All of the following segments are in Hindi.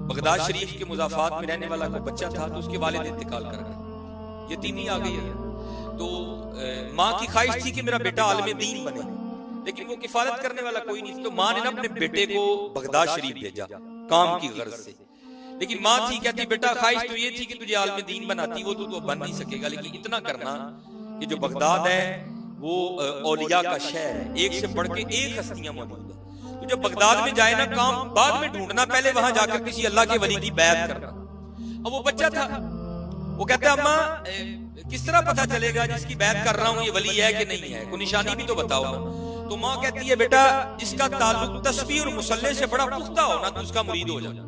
बगदाद शरीफ के मुजाफात में रहने वाला कोई बच्चा था, तो उसके वालिद इंतकाल कर गए, यतीमी आ गई है। तो माँ की ख्वाहिश थी कि मेरा बेटा आलिम दीन बने, लेकिन वो किफायत करने वाला कोई नहीं, तो माँ ने ना अपने बेटे को बगदाद शरीफ भेजा काम की गर्ज से। लेकिन माँ थी कहती बेटा ख्वाहिश तो ये थी कि तुझे आलिम दीन बनाती, वो तो बन नहीं सकेगा, लेकिन इतना करना कि जो बगदाद है वो औलिया का शहर है, एक से बढ़ के एक हस्तियां मौजूद है। तो जब बगदाद में जाए ना काम बाद में ढूंढना, पहले वहां जाकर किसी अल्लाह के वली की बैत करना। अब वो बच्चा था, वो कहता अम्मा किस तरह पता चलेगा जिसकी बैत कर रहा हूं ये वली है कि नहीं है, कोई निशानी भी तो बताओ ना। तो माँ कहती है बेटा जिसका ताल्लुक तस्बीह और मुसल्ले से बड़ा पुख्ता हो ना, तो उसका मुरीद हो जाए।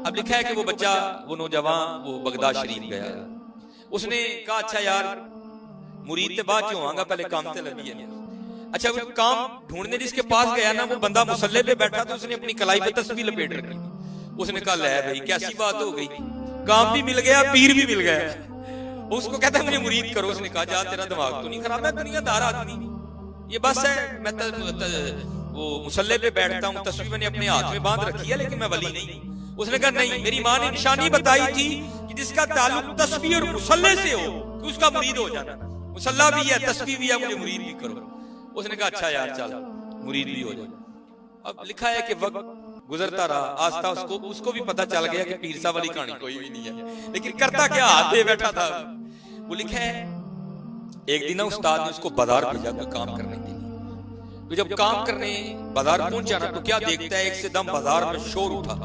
अब लिखा है कि वो बच्चा, वो नौजवान वो बगदाद शरीफ गया, उसने कहा अच्छा यार मुरीद के बाद क्यों आऊंगा, पहले काम से लगी है। अच्छा वो काम ढूंढने जिसके पास गया ना, वो बंदा मुसल्ले पे बैठा था, उसने अपनी कलाई पे तस्बीह लपेट रखी। उसने कहा ले भाई कैसी बात हो गई, काम भी मिल गया पीर भी मिल गया। उसको कहता है मुझे मुरीद करो। उसने कहा जा तेरा दिमाग तो नहीं खराब, मैं दुनियादार आदमी, ये बस है मैं वो मुसल्ले पे बैठता हूँ, तस्बीह मैंने अपने हाथ में बांध रखी है, लेकिन मैं वली नहीं। उसने कहा नहीं, मेरी माँ ने निशानी बताई थी कि जिसका ताल्लुक तस्बीह और मुसल्ले से हो तो उसका मुरीद हो जाना, मुसल्ला भी है तस्बीह भी है, मुझे मुरीद भी करो। उसने कहा अच्छा यार चल मुरीद भी हो जाए। अब लिखा है कि वक्त गुजरता रहा, आस्था उसको भी पता चल गया कि पीर साहब वाली कहानी कोई भी नहीं है, लेकिन करता क्या हाथ दे बैठा था। वो लिखा है एक दिन उस्ताद ने उसको बाजार भेजा कोई काम करने के लिए। तो जब काम करने बाजार पहुंचा ना, तो क्या देखता है एक से दम बाजार में शोर उठा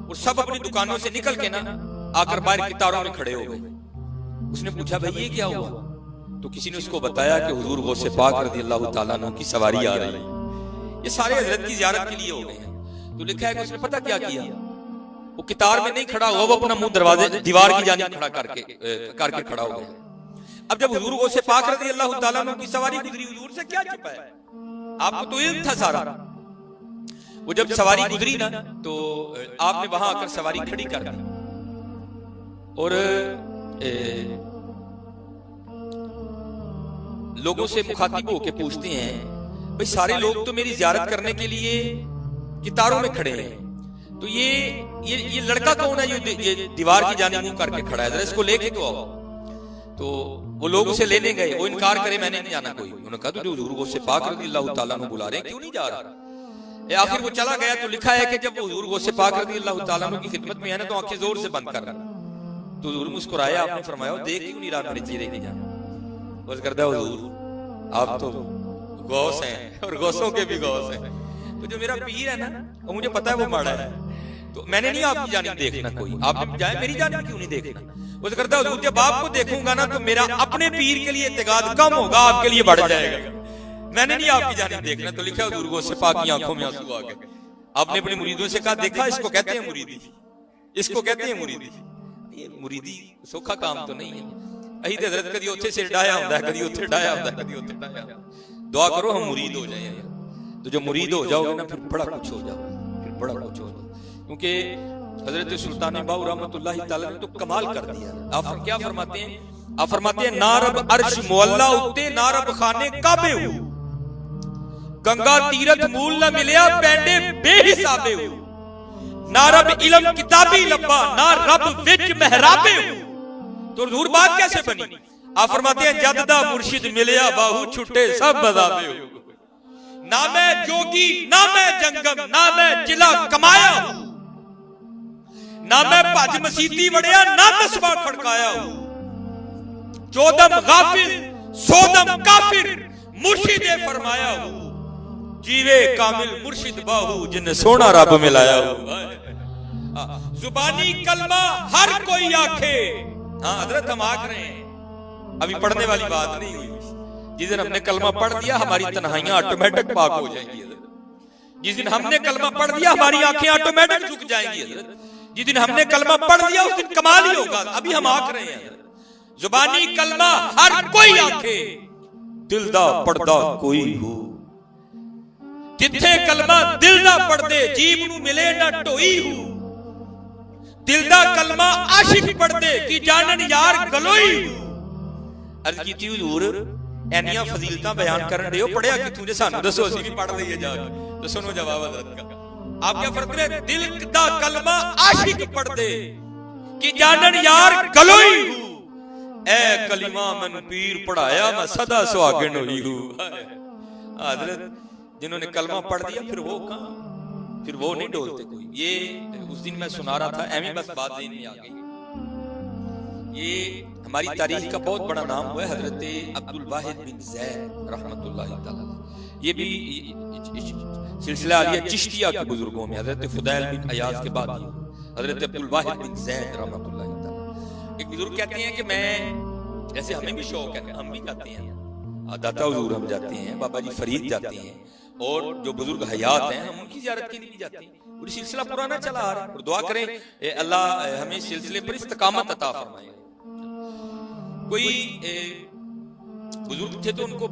और सब अपनी दुकानों से निकल के ना आकर बाहर कितारों में खड़े हो गए। उसने पूछा भाई ये क्या हुआ, तो किसी ने उसको बताया कि हुजूर गौसे पाक रज़ी अल्लाह तआला अन्हु की सवारी आ रही है, ये सारे हजरत की ज़ियारत के लिए हो गए हैं। तो लिखा है कि उसने पता क्या किया, वो कितार में नहीं खड़ा हुआ, वो अपना मुंह दरवाजे दीवार की जानिब खड़ा करके खड़ा हो गया। अब जब हुजूर गौसे पाक रज़ी अल्लाह तआला अन्हु की सवारी गुजरी, हुजूर से क्या छुपा है, आपको तो इल्म था सारा। वो जब सवारी गुजरी ना, तो आपने वहां आकर सवारी खड़ी कर दी और लोगों से मुखातिब होकर पूछते हैं भाई सारे लोग तो मेरी ज़ियारत करने के लिए कितारों में खड़े हैं, तो ये लड़का कौन है जो ये दीवार की जानिब मुंह करके खड़ा है, जरा इसको लेके तो आओ। तो वो लोग उसे लेने गए, वो इनकार करे मैंने नहीं जाना कोई। उन्होंने कहा तो हुजूर गौसे पाक रज़ी अल्लाह तआला अन्हु बुला रहे हैं, क्यों नहीं जा रहा। आखिर वो चला गया। तो लिखा है कि जब हुजूर गौसे पाक रज़ी अल्लाह तआला अन्हु की खिदमत में है ना, तो आंखें जोर से बंद कर, तो हुजूर मुस्कुराया, आपने फरमाया देख क्यों नहीं रहा मेरे चेहरे की जान। बस करता हुजूर आप तो गौस हैं और गौसों के भी गौस हैं, तो जो मेरा पीर है ना वो मुझे पता है वो माड़ा है, तो मैंने नहीं आपकी जानिब देखना, कोई आप जाए मेरी जानिब क्यों नहीं देखना। वो करता हुजूर जब आपको देखूंगा ना तो मेरा अपने पीर के लिए इत्तेकाद कम होगा, आपके लिए बढ़ जाएगा, मैंने नहीं आपकी जानिब देखना। तो लिखा हुजूर गौसे पाक की आंखों में आंसू आ गए। आपने अपने मुरीदों से कहा देखा इसको कहते हैं मुरीदी, इसको कहते हैं मुरीदी। ये मुरीदी सौखा काम तो नहीं है। अही तो हजरत कदी उत्थे सिर डाया होता है, कदी उत्थे डाया होता है, कदी उत्थे डाया। दुआ करो हम मुरीद हो जाए, तो जो मुरीद हो जाओगे ना फिर बड़ा कुछ हो जाओगे, फिर बड़ा कुछ हो जाओगे। क्योंकि हजरत सुल्तान बाहू रहमतुल्लाह तआला ने तो कमाल कर दिया। आप क्या फरमाते हैं, आप फरमाते हैं ना रब अर्श मुअल्ला उत्ते ना रब खाने काबे हो, गंगा तीरथ मूल न मिलिया पैंडे बेहिसाबे हो, ना रब इल्म किताबी लब्बा ना रब विच महराबे हो। तो हुजूर बात कैसे बनी। आप फरमाते हैं जददा मुर्शिद मिलिया बाहू छुट्टे सब बदाबे हो, ना मैं जोगी ना मैं जंगम ना मैं जिला कमाया हूं, ना मैं भज मसीती वड़िया ना तस्बा खड़काया हूं, चौदम गाफिल सोदम काफिर मुर्शिदे फरमाया हूं, जीवे कामिल मुर्शिद बाहू जिन्हें सोना रब मिलाया हूं। जुबानी कलमा हर कोई आखे, हाँ हजरत हम आख रहे हैं, अभी पढ़ने वाली बात नहीं हुई। जिस दिन हमने कलमा पढ़ दिया हमारी तन्हाइयां ऑटोमेटिक पाक हो जाएंगी। जिस दिन हमने कलमा पढ़ दिया हमारी आंखें ऑटोमेटिक झुक जाएंगी। जिस दिन हमने कलमा पढ़ दिया उस दिन कमाल ही होगा। अभी हम आख रहे हैं जुबानी कलमा हर कोई आखे, दिल दा पढ़दा कोई हो, जिथे कलमा दिल दा पढ़दे जीव नू मिले ना ढोई हो, दिल दा कलमा आशिक पढ़दे की जानन यार गलोई हो। अर्ज कीती हुजूर एनियां फजीलतां बयान करन दिओ, पढ़िया किथों जे सानू दसो, ਅਸੀਂ भी पढ़ लईए जाके। तो सुनो जवाब हजरत का। आप क्या फरमाते हैं, दिल दा कलमा आशिक पढ़ दे कि जानन यार गलोई हूं, ए कलिमा मन पीर पढ़ाया मैं सदा सुहागन हुई हूं। हजरत जिन्होंने कलमा पढ़ दिया फिर वो कहां, फिर वो नहीं डोलते कोई। ये उस दिन मैं सुना रहा था, एवं बस बात ज़हन में आ गई। ये हमारी तारीख का बहुत बड़ा नाम हुआ है हजरत अब्दुल वाहिद बिन ज़ैद रहमतुल्लाहि तआला। ये भी सिलसिला आलिया चिश्तिया के बुजुर्गों में हजरत फुदैल बिन अयाज के बाद हजरत अब्दुल वाहिद बिन ज़ैद रहमतुल्लाहि तआला। एक बुजुर्ग कहते हैं कि मैं, जैसे हमें भी शौक है, हम भी जाते हैं दाता हुजूर, हम जाते हैं, बाबा जी फरीद जाते हैं, और जो बुजुर्ग हयात हैं हम उनकी ज़ियारत के लिए भी जाते हैं। और सिलसिला पुराना चला आ रहा है, और दुआ करें अल्लाह हमें सिलसिले पर इस्तकामत अता फरमाए। कोई बुजुर्ग थे तो उनको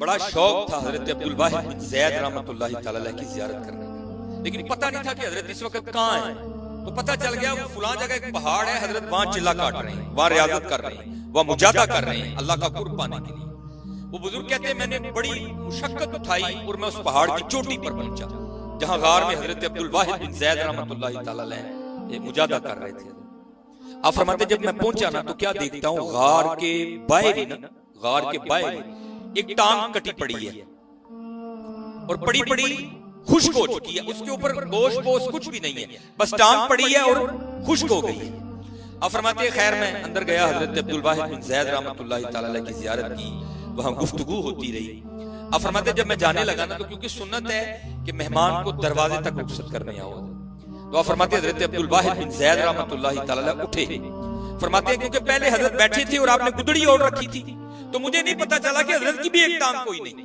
बड़ा शौक था हजरत अब्दुल वाहिद बिन ज़ैद रहमतुल्लाहि तआला अलैह की ज़ियारत करने का, लेकिन पता नहीं था कि हजरत इस वक्त कहाँ है। तो पता चल गया वो फलां जगह एक पहाड़ है, हजरत वहां चिल्ला काट रहे हैं, वहां रियाजत कर रहे हैं, वहां मुजादा कर रहे हैं अल्लाह का कुर्ब पाने के लिए। वो बुजुर्ग कहते हैं मैंने बड़ी मुशक्कत उठाई और मैं उस पहाड़ की चोटी पर पहुंचा जहां गार में हजरत अब्दुल वाहिद बिन ज़ैद रहमतुल्लाहि तआला अलैह मुजादा कर रहे थे। आप फरमाते जब मैं पहुंचा ना तो क्या देखता हूं, गार के बाहर एक टांग कटी पड़ी है और पड़ी खुश्क हो चुकी है, उसके ऊपर गोश्त पोश कुछ भी नहीं है, बस टांग पड़ी है और खुश्क हो गई है। आप फरमाते खैर मैं अंदर गया, हजरत अब्दुल वाहिद बिन ज़ैद रहमतुल्लाहि तआला अलैह की ज़ियारत की, वहां गुफ्तगू होती रही। आप फरमाते जब मैं जाने लगा ना तो क्योंकि सुन्नत है कि मेहमान को दरवाजे तक रुखसत करने आओ, तो आप फरमाते हजरत अब्दुल वाहिद बिन ज़ैद रहमतुल्लाहि तआला अलैह उठे। फरमाते हैं क्योंकि पहले हजरत बैठे थे और आपने गुदड़ी ओढ़ रखी थी तो मुझे नहीं पता चला कि हजरत की भी एक टांग कोई नहीं।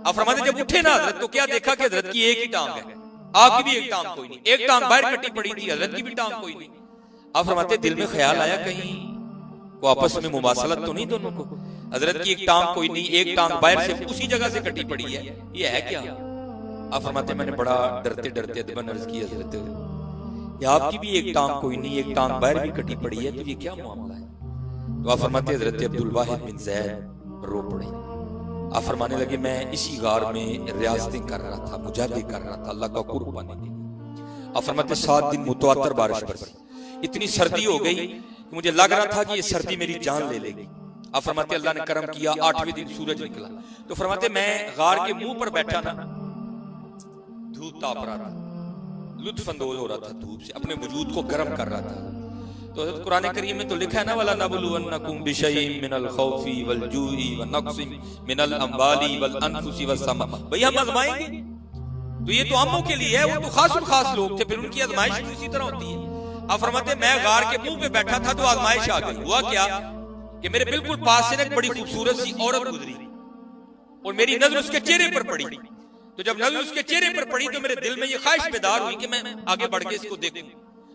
आप फरमाते जब उठे ना हजरत तो क्या देखा कि हजरत की एक ही टांग है, आपकी भी एक टांग कोई नहीं, एक टांग बाहर कटी पड़ी थी, हजरत की भी टांग कोई नहीं। आप फरमाते दिल में ख्याल आया कहीं वो आपस में मुमासलत तो नहीं दोनों को, हजरत की एक टांग कोई नहीं, एक टांग बाहर से उसी जगह से कटी पड़ी है, ये है क्या? आप फरमाते मैंने बड़ा डरते डरते अदबन अर्ज की हजरत ये आपकी भी एक टांग कोई नहीं, एक टांग बाहर भी कटी पड़ी है, तो ये क्या मामला है? तो आप फरमाते हजरत अब्दुल वाहिद बिन ज़ैद रो पड़े। आप फरमाने लगे मैं इसी गार में रियासतें कर रहा था, मुजादे कर रहा था अल्लाह का कुर्ब पाने के लिए। आप फरमाते 7 दिन मुतवातर बारिश बरसी, इतनी सर्दी हो गई कि मुझे लग रहा था कि ये सर्दी मेरी जान ले लेगी। आप फरमाते अल्लाह ने करम किया, 8वें दिन सूरज निकला। तो फरमाते मैं गार के मुंह पर बैठा ना, धूप ताप रहा था, लुत्फ अंदोज हो रहा था धूप से, अपने वजूद को गर्म कर रहा था। तो कुरान करीम में तो लिखा है ना वला नबलुवन्नकुम बिशैइन मिनल खौफी वल जूई व नक्सिम मिनल अम्वाली वल अनफुसी वस समा, भाई हम आजमाएंगे। तो ये तो आमों के लिए है, वो तो खासुल खास लोग थे, फिर उनकी आजमाइश भी उसी तरह होती है। आप फरमाते मैं गार के मुंह पे बैठा था तो आजमाइश आ गई। हुआ क्या कि मेरे बिल्कुल पास से एक बड़ी खूबसूरत सी औरत गुजरी और मेरी नजर उसके चेहरे पर पड़ी। तो जब नजर उसके चेहरे पर पड़ी तो मेरे दिल में ये ख्वाहिश बेदार हुई कि मैं आगे बढ़ के इसको देखूं।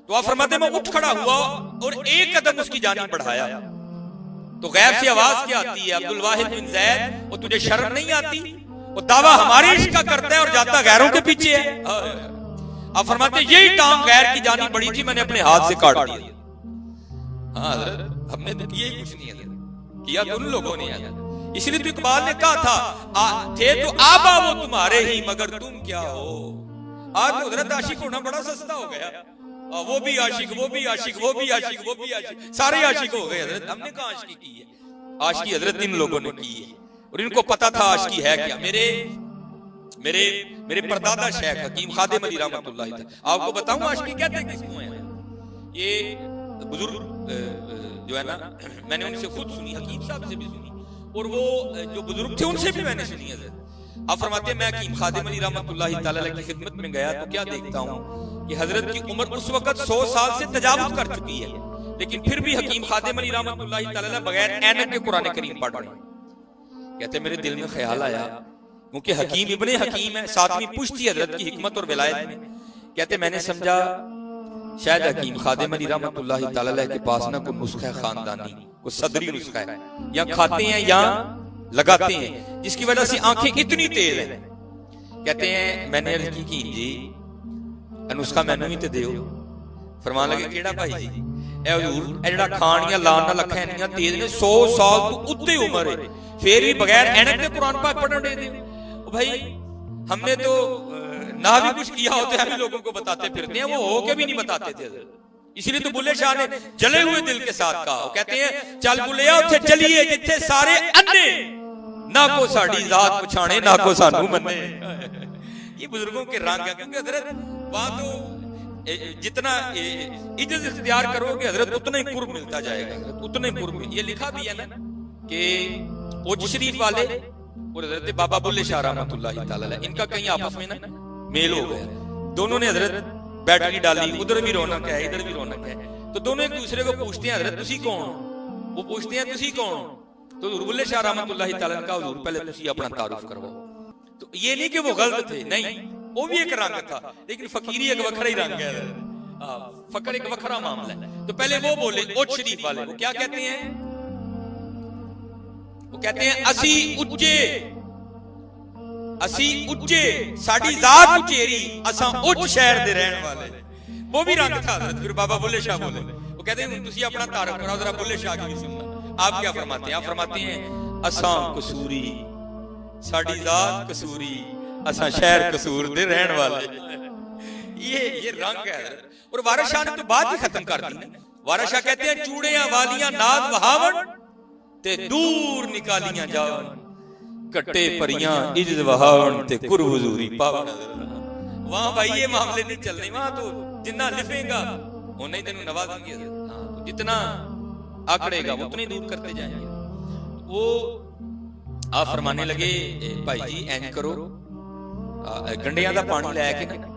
तो आप फरमाते मैं उठ खड़ा हुआ और एक कदम उसकी जानिब बढ़ाया तो गैब से आवाज क्या आती है, अब्दुल वाहिद बिन ज़ैद और तुझे शर्म नहीं आती? वो दावा हमारे इश्क का करता है और जाता गैरों के पीछे है। आप फरमाते यही टांग गैर की जानिब बढ़ी थी, मैंने अपने हाथ से काट दिया। हाँ हमने तो किया ही कुछ नहीं है, किया तो उन लोगों ने है। इसलिए तो इकबाल ने कहा था थे तो आबा वो तुम्हारे ही मगर तुम क्या हो। आज तो हजरत आशिक होना बड़ा सस्ता हो गया, वो भी आशिक, वो भी आशिक, वो भी आशिक, वो भी आशिक, सारे आशिक हो गए। हजरत हमने कहा आशिकी की है, आशिकी हजरत इन लोगों ने की है और इनको पता था आशिकी है क्या। मेरे परदादा शेख हकीम खादिम अली रहमतुल्लाह अलैह, आपको बताऊं आशिकी कहते किसको है? ये बुजुर्ग जो है ना, मैंने उनसे खुद सुनी, हकीम साहब से भी सुनी और वो जो बुजुर्ग थे उनसे भी मैंने सुनी है। आप फरमाते मैं हकीम खादिम अली रहमतुल्लाह तआला अलैह की खिदमत में गया तो क्या देखता हूँ कि हजरत की उम्र उस वक्त 100 साल से तजावुज कर चुकी है, लेकिन फिर भी हकीम खादिम अली रहमतुल्लाह तआला अलैह बगैर ऐनक के कुरान करीम पढ़ रहे हैं। कहते मेरे दिल में ख्याल आया, क्योंकि हकीम इब्ने हकीम है, 7वीं पुश्ती हजरत की हिकमत और विलायत में। कहते मैंने समझा शायद हकीम खादिम अली रहमतुल्लाह तआला अलैह के पास ना कोई नुस्खा खानदानी, कोई सदरी नुस्खा है, या खाते हैं या लगाते हैं, जिसकी वजह से आंखें इतनी तेज हैं। कहते हैं मैंने अर्ज की जी नुस्खा मैनू भी तो दियो। फरमान लगे केड़ा भाई जी? ए हुजूर ए जेड़ा खान या लान नाल अखां इन्नियां तेज ने, 100 साल तो उत्ते उम्र है, फिर भी बगैर ऐनक के कुरान पाक पढ़न दे दे। ओ भाई हमने तो ना भी कुछ किया होता है, लोगों को बताते फिरते हैं, वो होके भी नहीं बताते थे। इसलिए तो बुल्ले शाह ने जले हुए दिल के साथ कहा, वो कहते हैं चल बुल्लिया उथे चलिए जिथे सारे अन्ने, ना को साड़ी जात पछाणे ना को सानू मन्ने। ये बुजुर्गों के रंग है, क्योंकि हजरत वहां तो जितना इज्जत इख्तियार करोगे हजरत उतना ही कुर्ब मिलता जाएगा, उतना ही कुर्ब। ये लिखा भी है ना कि उज शरीफ वाले और हजरत बाबा बुल्ले शाह रहमतुल्लाह तआला अलैह, इनका कहीं आपस में ना मेल हो गया। दोनों ने हजरत बैटरी डाली, उधर भी रौनक है इधर भी रौनक है, तो दोनों एक दूसरे को पूछते हैं हजरत तुसी कौन, वो पूछते हैं तुसी कौन, तो हजरत बुल्ले शाह रहमतुल्लाह तआला का हुजूर पहले तुसी अपना तारुफ करवाओ। तो ये नहीं कि वो गलत थे, नहीं, वो भी एक रंग था, लेकिन फकीरी एक वखरा ही रंग है, फकर एक वखरा मामला है। तो पहले वो बोले उज शरीफ वाले, वो क्या कहते हैं, वो कहते हैं असी उच्चे साडी जात उचेरी असा उच्च शहर दे रहने वाले। वो भी रंग था। फिर बाबा बुल्ले शाह बोले, वो कहते हैं तुसी अपना तारुफ कराओ, जरा बुल्ले शाह की भी सुनना। आप क्या फरमाते हैं? आप फरमाते हैं असा कसूरी साडी जात कसूरी असा शहर कसूर दे रहने वाले। ये रंग है। और वारिस शाह ने तो बात ही खत्म कर दी। वारिस शाह कहते हैं चूड़ियां वालियां नाद वहावन ते दूर निकालियां जावन, कट्टे परियां इज्जत वहावन ते कुर हुजूरी पावन। वहां भाई ये मामले नहीं चलने, वहां तो जितना लिफेगा उतना ही तेन नवाजेंगे, तो जितना आकड़ेगा उतना ही दूर करते जाएंगे। वो आप फरमाने लगे भाई जी इंज करो, गंडियां दा पानी लैके ना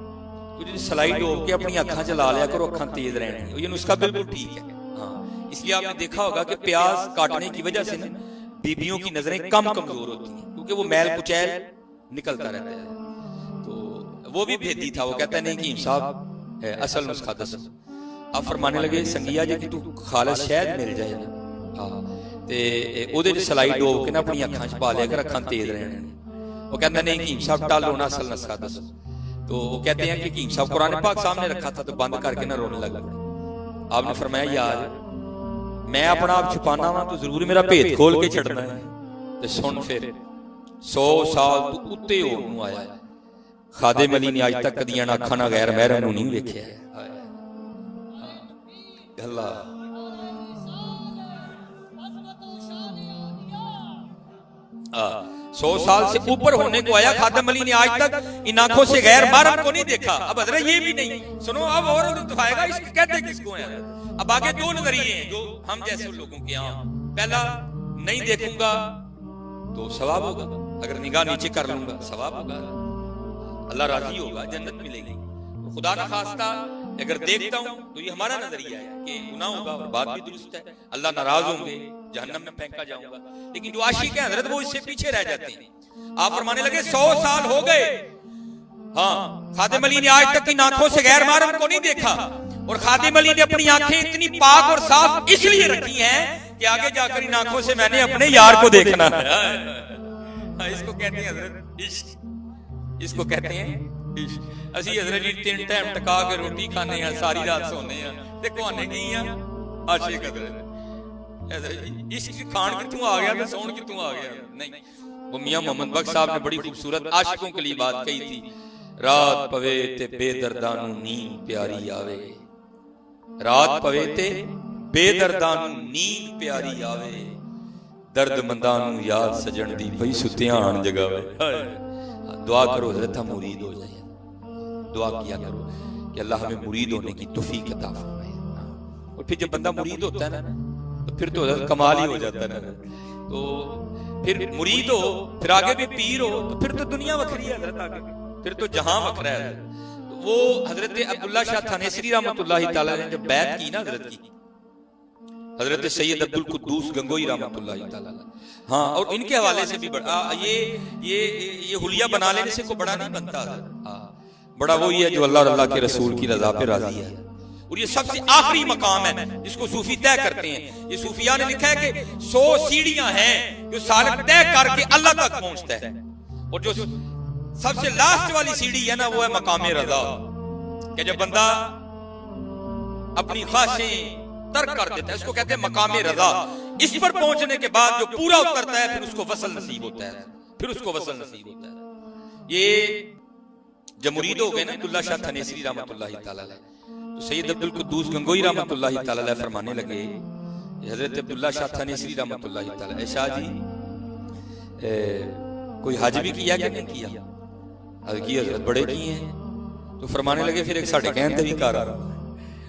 सलाई डोब के अपनी अखां च ला लिया करो, अखां तेज रहने। ये नुस्खा बिल्कुल ठीक है। हाँ, इसलिए आपने देखा होगा कि प्याज काटने की वजह से ना बीबियों की नजरें कम कमजोर होती हैं, क्योंकि वो मैल कुचैल निकलता रहता है। तो वो भी भेदी था, वो कहता नहीं कि साहब असल नुस्खा दस। आप फरमाने लगे संगिया जी कि तू खालिस शहद मिल जाए ना, हाँ, ते ओदे च सलाई डोब के ना अपनी अखां च पा लिया कर, अखां तेज रहने। वो कहता नहीं कि साहब टालो ना असल नुस्खा दस। तो वो कहते हैं कि कीम साहब कुरान पाक सामने रखा था तो बंद करके ना रोने लगा। आपने फरमाया यार मैं अपना आप छुपाना वा तो जरूर मेरा भेद खोल के छड़ना है। तो सुन फिर 100 साल तू उत्ते होनू आया, खादिम अली ने आज तक कदियां अखां ना गैर महरम नूं नहीं वेखिया। अल्लाह 100 साल से ऊपर होने को आया, खादिम अली ने आज तक इन आंखों से गैर महरम को नहीं देखा। अब हजरत ये भी नहीं सुनो, अब और दिखाएगा इसको कहते किसको है। अब आगे दो नजरिए हैं जो हम जैसे लोगों के यहाँ। पहला, नहीं देखूंगा तो सवाब होगा, अगर निगाह नीचे कर लूंगा सवाब होगा, अल्लाह राजी होगा, जन्नत मिलेगी। तो खुदा ना खास्ता अगर देखता हूं तो ये हमारा नजरिया है कि गुनाह होगा, और बात भी दुरुस्त है, अल्लाह नाराज होंगे, जहन्नम में फेंका जाऊंगा। लेकिन जो आशिक है हजरत वो इससे पीछे रह जाते हैं। आप फरमाने लगे 100 साल हो गए, हाँ, खादिम अली ने आज तक इन आंखों से गैर महरम को नहीं देखा। और खादिम अली ने अपनी आंखें इतनी पाक और साफ इसलिए रखी हैं कि आगे जाकर इन आंखों से मैंने अपने यार को देखना है। इसको कहते हैं हजरत इश्क, इसको कहते हैं इश्क। ਅਸੀਂ हजरत जी 3 टाइम टका के रोटी खाने हैं, सारी रात सोने हैं, ते कोने की हैं आशिक हजरत। इश्क खान कितों आ गया तो सोन कितों आ गया? नहीं, वो मियां मोहम्मद बख्श साहब ने बड़ी खूबसूरत आशिकों के लिए बात कही थी। रात पवे ते बेदर्दां नूं नींद प्यारी आवे, रात पवे ते बेदर्दां नूं नींद प्यारी आवे, दर्दमंदां नूं याद सजण दी पई सुतियां आण जगावे। दुआ करो हजरत हम मुरीद हो जाए, दुआ किया करो कि अल्लाह हमें मुरीद होने की तौफीक अता फरमाए। और फिर जब बंदा मुरीद होता है ना तो फिर तो कमाल ही हो जाता है ना। तो फिर मुरीद हो, फिर आगे भी पीर हो, तो फिर तो दुनिया वखरी है हजरत, आगे फिर तो जहां वखरा है। तो वो हजरत अब्दुल्ला शाह थानेसरी रहमतुल्लाह तआला ने जब बैत की ना हजरत की, हजरत सैयद अब्दुल कुद्दूस गंगोई रहमतुल्लाह तआला, हाँ, और इनके हवाले से भी बड़ा ये हुलिया बना लेने से कोई बड़ा नहीं बनता। हाँ, बड़ा वही है जो अल्लाह और अल्लाह के रसूल की रजा पे राजी है। और ये सबसे आखिरी मकाम है जिसको सूफी तय करते हैं। ये सूफिया ने लिखा है कि 100 सीढ़ियां हैं जो सालक तय करके अल्लाह तक पहुंचता है, और जो सबसे लास्ट वाली सीढ़ी है ना वो है मकाम रजा, कि जब बंदा अपनी ख्वाहिशें तर्क कर देता है, इसको कहते हैं मकाम रजा। इस पर पहुंचने के बाद जो पूरा उतरता है फिर उसको वसल नसीब होता है, फिर उसको वसल नसीब होता है। ये जब मुरीद हो गए ना अब्दुल्ला शाह थानेसरी रहमतुल्लाहि तआला अलैह, तो सैयद अब्दुल कुद्दूस गंगोई रहमतुल्लाहि तआला अलैह फरमाने लगे, हजरत अब्दुल्ला शाह थानेसरी रहमतुल्लाहि तआला अलैह, शाह जी कोई हज भी किया कि नहीं किया? हज की हजरत बड़े किए हैं। तो फरमाने लगे फिर एक साढ़े कहन भी कर आ रहा,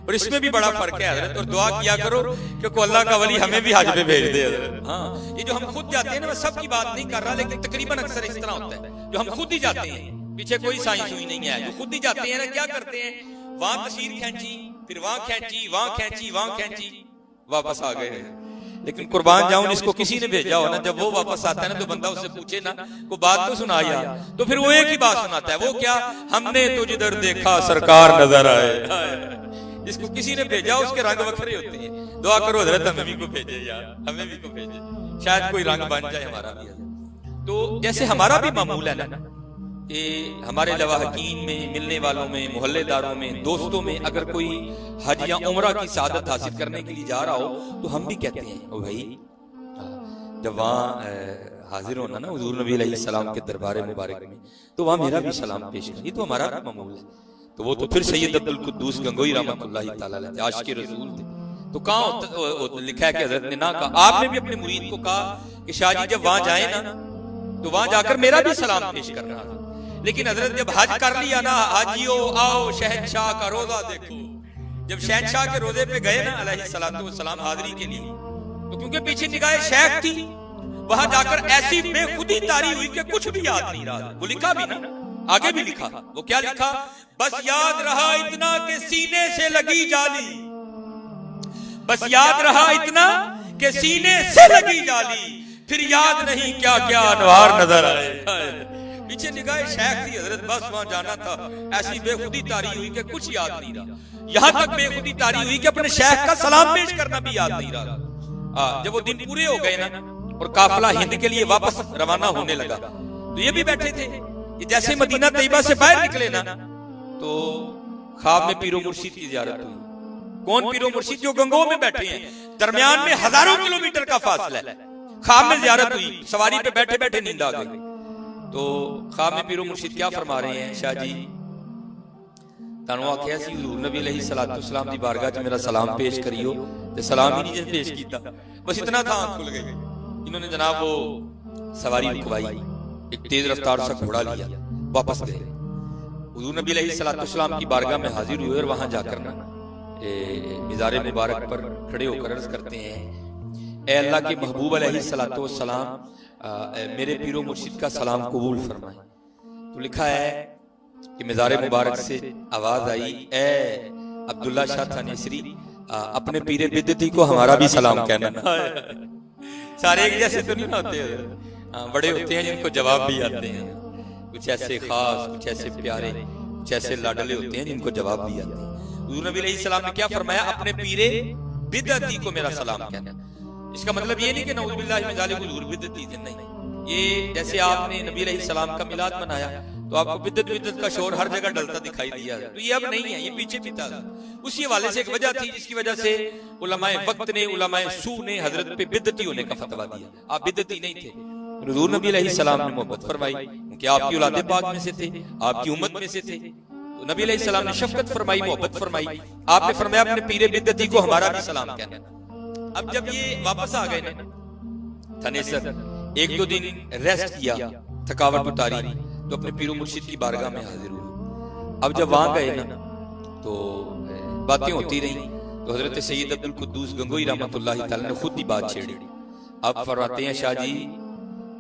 और इसमें भी बड़ा फर्क है हजरत, और दुआ किया करो क्योंकि अल्लाह का वली हमें भी हज पे भेज दे हजरत। हाँ, ये जो हम खुद जाते हैं ना, मैं सबकी बात नहीं कर रहा, लेकिन तकरीबन अक्सर इस तरह होता है, जो हम खुद ही जाते हैं, पीछे कोई साइंस हुई नहीं है, जो खुद ही जाते हैं ना, क्या करते हैं, वहां तस्वीर खींची, फिर वहां खींची, वहां खींची, वहां खींची, वापस आ गए। लेकिन कुर्बान जाऊं जिसको किसी ने भेजा हो ना, जब वो वापस आता है ना, तो बंदा उससे पूछे ना कोई बात तो सुना यार, तो फिर वो एक ही बात सुनाता है, वो क्या, हमने तो जिधर देखा सरकार नजर आए। जिसको किसी ने भेजा उसके रंग वखरे होते हैं। दुआ करो हजरत हमें भी को भेजे यार, हमें भी को भेजे, शायद कोई रंग बन जाए हमारा भी। तो जैसे हमारा भी मामूल है ना कि हमारे लवाहकीन में, मिलने वालों में, मोहल्लेदारों में, दोस्तों में अगर कोई हज या उम्रा की सादत हासिल करने के लिए जा रहा हो, तो हम भी कहते हैं ओ भाई, जब वहाँ हाजिर होना ना हुजूर नबी अलैहिस्सलाम के दरबार मुबारक में, तो वहाँ मेरा भी सलाम पेश कर, ये तो हमारा भी मामूल है। तो वो तो फिर सैयद अब्दुल कुद्दूस गंगोई रहमतुल्लाहि तआला अलैह आशिक़ रसूल थे। तो कहाँ लिखा है कि हजरत ने ना कहा, आपने भी अपने मुरीद को कहा कि शाह जी जब वहां जाए ना, तो वहां जाकर मेरा भी सलाम पेश करना। लेकिन हजरत जब हज कर लिया ना, हाजियो आओ शहनशाह का रोजा देखो, जब शहनशाह के रोजे पे गए ना अलैहिस्सलातु वस्सलाम हाजिरी के लिए, तो क्योंकि पीछे निगाह शेख थी, वहां जाकर ऐसी बेखुदी तारी हुई कि कुछ भी याद नहीं रहा। वो लिखा भी ना, आगे भी लिखा, वो क्या लिखा, बस याद रहा इतना कि सीने से लगी जाली, बस याद रहा इतना कि सीने से लगी जाली, फिर याद नहीं क्या क्या अनवार नजर आए। पीछे निगाह शेख थी हजरत, बस वहां जाना था, ऐसी बेखुदी तारी हुई कि कुछ याद नहीं रहा। यहां तक बेखुदी तारी हुई कि अपने शेख का सलाम पेश करना भी याद नहीं रहा। जब वो दिन पूरे हो गए ना और काफिला हिंद के लिए वापस रवाना होने लगा, तो ये भी बैठे थे, ये जैसे मदीना तैयबा से बाहर निकले ना, तो ख्वाब में पीरो मुर्शिद की ज़ियारत हुई। कौन पीरो मुर्शिद? जो गंगोह में बैठे हैं, दरमियान में हजारों किलोमीटर का फासला है। ख्वाब में ज़ियारत हुई, सवारी पे बैठे बैठे नींद आ गई। तो ख्वाब में पीरो मुर्शिद क्या फरमा रहे हैं, शाह जी तानू आख्या सी हुजूर नबी अलैहिस्सलातु वस्सलाम दी बारगाह च मेरा सलाम पेश करियो, ते सलाम ही नहीं पेश कीता, बस इतना था, आंख खुल गई। इन्होंने जनाब वो सवारी रुकवाई, एक तेज रफ्तार सा घोड़ा लिया, वापस गए। हुजूर नबी अलैहिस्सलातु वस्सलाम की बारगाह में हाजिर हुए और वहां जाकर ना मिज़ार मुबारक पर खड़े होकर अर्ज करते हैं, ए अल्लाह के महबूब अलैहिस्सलातु वस्सलाम, मेरे पीरो मुर्शिद का सलाम कबूल फरमाए। तो लिखा है कि मिज़ार मुबारक से आवाज आई, ए अब्दुल्ला शाह थानेसरी, अपने पीरे बिद्दती को हमारा भी सलाम कहना। सारे एक जैसे तो नहीं होते, बड़े होते हैं जिनको जवाब भी आते हैं, कुछ ऐसे खास, कुछ ऐसे प्यारे, कुछ ऐसे लाडले होते हैं जिनको जवाब भी आते हैं। हुजूर नबी अलैहिस्सलाम ने क्या फरमाया, अपने पीरे बिद्दती को मेरा सलाम कहना। इसका मतलब ये नहीं कि नऊज़ बिल्लाहि मिन ज़ालिक हुजूर बिद्दती थे, नहीं। ये जैसे आपने नबी अलैहिस्सलाम का मिलाद मनाया तो आपको बिद्दत बिद्दत का शोर हर जगह डलता दिखाई दिया, तो ये अब नहीं है, ये पीछे भी था। उसी हवाले से एक वजह थी जिसकी वजह से उलमाए वक्त ने, उलमाए सू ने हजरत पे बिद्दती होने का फतवा दिया। आप बिद्दती नहीं थे, हुजूर नबी अलैहिस्सलाम ने मोहब्बत फरमाई क्योंकि आपकी औलादे पाक में से थे, आपकी उम्मत में से थे, तो नबी अलैहिस्सलाम ने शफकत फरमाई, मोहब्बत फरमाई। आपने फरमाया अपने पीरे बिद्दती को हमारा भी सलाम कहना। अब जब ये वापस आ गए ना थानेसर, एक दो दिन रेस्ट किया, थकावट उतारी, तो अपने पीरो मुर्शिद की बारगाह में हाजिर हुए। अब जब वहां गए ना तो बातें होती रही, तो हजरत सैयद अब्दुल कुद्दूस गंगोई रहमतुल्लाहि तआला ने खुद ही बात छेड़ी। अब फरमाते हैं, शाह जी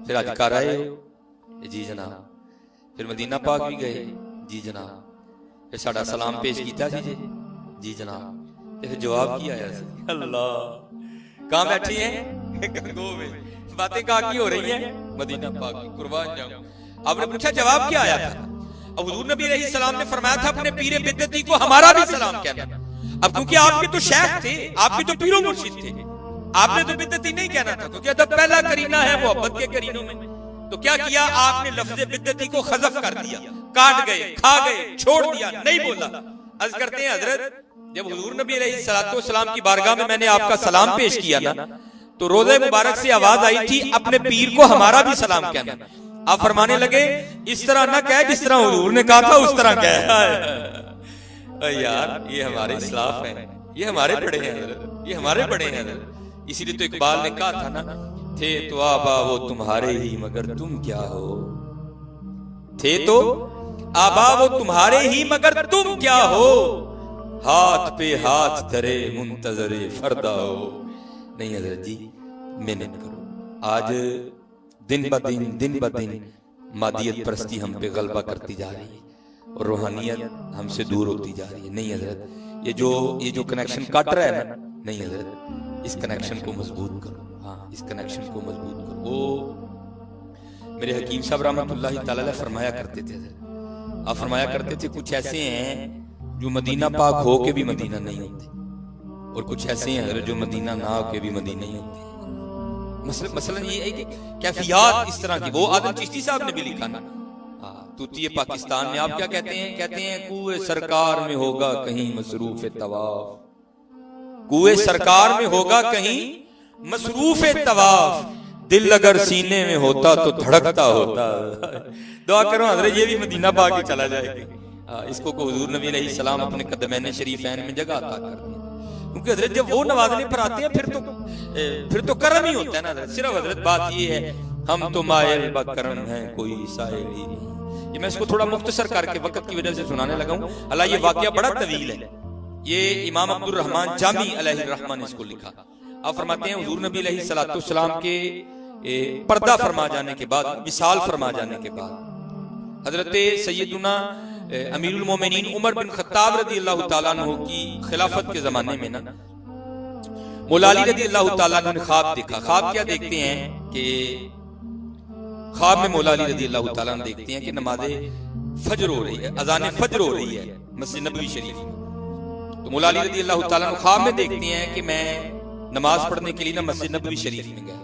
फिर आज कर आए हो? जी जनाब। फिर मदीना पाक भी गए? जी जनाब। फिर साडा सलाम पेश किया जी जनाब। फिर जवाब की आया सी, अल्लाह कहां बैठी हैं? गंगोह में। बातें कहां की हो रही हैं? मदीना पाक की। कुर्बान जाऊं। आपने पूछा जवाब क्या आया था? अब हुजूर नबी अलैहिस्सलाम ने फरमाया था अपने पीरे बिद्दती को हमारा भी सलाम कहना। अब क्योंकि आपके तो शेख थे, आपके तो पीरो मुर्शिद थे, आपने तो बिद्दती नहीं कहना था, क्योंकि अदब पहला करीना है मोहब्बत के करीनों में। तो क्या किया आपने? लफ्ज़ बिद्दती को खज़फ कर दिया, काट गए, खा गए, छोड़ दिया, नहीं बोला। अर्ज करते हैं हजरत, जब हुजूर नबी अलैहिस्सलातु वस्सलाम की बारगाह में मैंने आपका सलाम पेश किया ना, तो रोज़े मुबारक से आवाज आई थी अपने पीर को हमारा भी सलाम कहना। आप फरमाने लगे इस तरह ना कह जिस तरह हुजूर ने कहा था उस तरह कह। यार ये हमारे इस्लाफ हैं, ये हमारे बड़े हैं हज़रत, ये हमारे बड़े हैं हज़रत। इसीलिए तो इकबाल ने कहा था ना, थे तो आबा वो तुम्हारे ही मगर तुम क्या हो, थे तो आबा वो तुम्हारे ही मगर तुम क्या हो, हाथ पे हाथ धरे मुंतजरे फरदा हो। नहीं हज़रत जी मेहनत करो, आज दिन ब दिन मादियत परस्ती हम पे गलबा करती जा रही है और रूहानियत हमसे दूर होती जा रही है। नहीं हज़रत, ये जो कनेक्शन काट रहा है ना, नहीं हज़रत इस कनेक्शन को मजबूत करो। हाँ, इस कनेक्शन को मजबूत करो। वो मेरे हकीम साहब रहमतुल्लाहि तआला अलैह फरमाया करते थे, आप फरमाया करते थे कुछ ऐसे हैं जो मदीना पाक हो के भी मदीना नहीं होते, और कुछ ऐसे हैं जो मदीना ना हो के भी मदीना नहीं होते। मसलन ये है कि कैफियत इस तरह की, वो आदम चिश्ती साहब ने भी लिखा ना, तूती पाकिस्तान में आप क्या कहते हैं, कहते हैं कुए सरकार में होगा कहीं मसरूफ तवाफ, कुए सरकार में होगा कहीं मसरूफ तवाफ, दिल अगर सीने में होता तो धड़कता होता। दुआ करो हज़रत ये भी मदीना पाक ही चला जाएगा। इसको को हुजूर नबी अलैहिस्सलाम अपने कदमैन शरीफैन में जगह अता कर दी, क्योंकि हज़रत जब वो नवाजने पर आते हैं फिर तो करम ही होता है ना। सिर्फ हज़रत बात ये है हम तो मायल बकरम हैं कोई साइल ही नहीं। ये मैं इसको थोड़ा मुख्तसर करके वक्त की वजह से सुनाने लगा हूँ, हालांकि ये वाकया बड़ा तवील है। ये इमाम अब्दुर रहमान जामी अलैहिर्रहमा ने इसको लिखा। आप फरमाते हैं हुजूर नबी अलैहिस्सलाम के पर्दा फरमा जाने के बाद, विसाल फरमा जाने के बाद हजरत सैयदुना अमीरुल मोमिनीन उमर बिन खत्ताब रदी अल्लाह ताला अन्हु की खिलाफत के जमाने में ना मौला अली रदी अल्लाह ताला अन्हु ने ख्वाब देखा। ख्वाब क्या देखते हैं कि ख्वाब में मौला अली रदी अल्लाह ताला अन्हु देखते हैं कि नमाज़े फजर हो रही है, अज़ान फजर हो रही है मस्जिद नबवी शरीफ में। तो मौला अली रदी अल्लाह ताला अन्हु ख्वाब में देखते हैं कि मैं नमाज पढ़ने के लिए ना मस्जिद नबवी शरीफ में गया।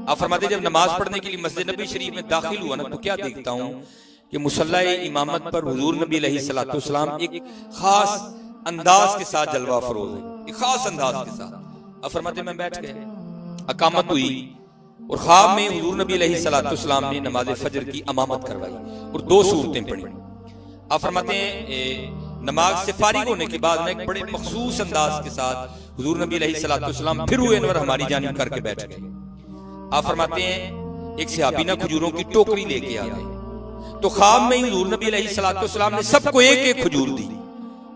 आप फरमाते जब नमाज पढ़ने के लिए मस्जिद नबवी शरीफ में दाखिल हुआ ना, तो क्या देखता हूँ कि मुसल्ला इमामत पर हुजूर नबी अलैहिस्सलाम एक खास अंदाज के साथ जलवा फरोज है, एक खास अंदाज के साथ। अब फरमाते मैं बैठ गया, अकामत हुई और ख्वाब में हुजूर नबी अलैहिस्सलाम ने नमाज फजर की इमामत करवाई और 2 सूरतें पढ़ी। आप फरमाते हैं नमाज से फारिग होने के बाद मैं एक बड़े मखसूस अंदाज के साथ हुजूर नबी अलैहिस्सलाम फिर हुए अनवर हमारी जानिब करके बैठ गए। आप फरमाते हैं एक सहाबी ना खजूरों की टोकरी लेके आ गए, तो ख्वाब में ही हुजूर नबी अलैहिस्सलाम ने सबको एक एक खजूर दी।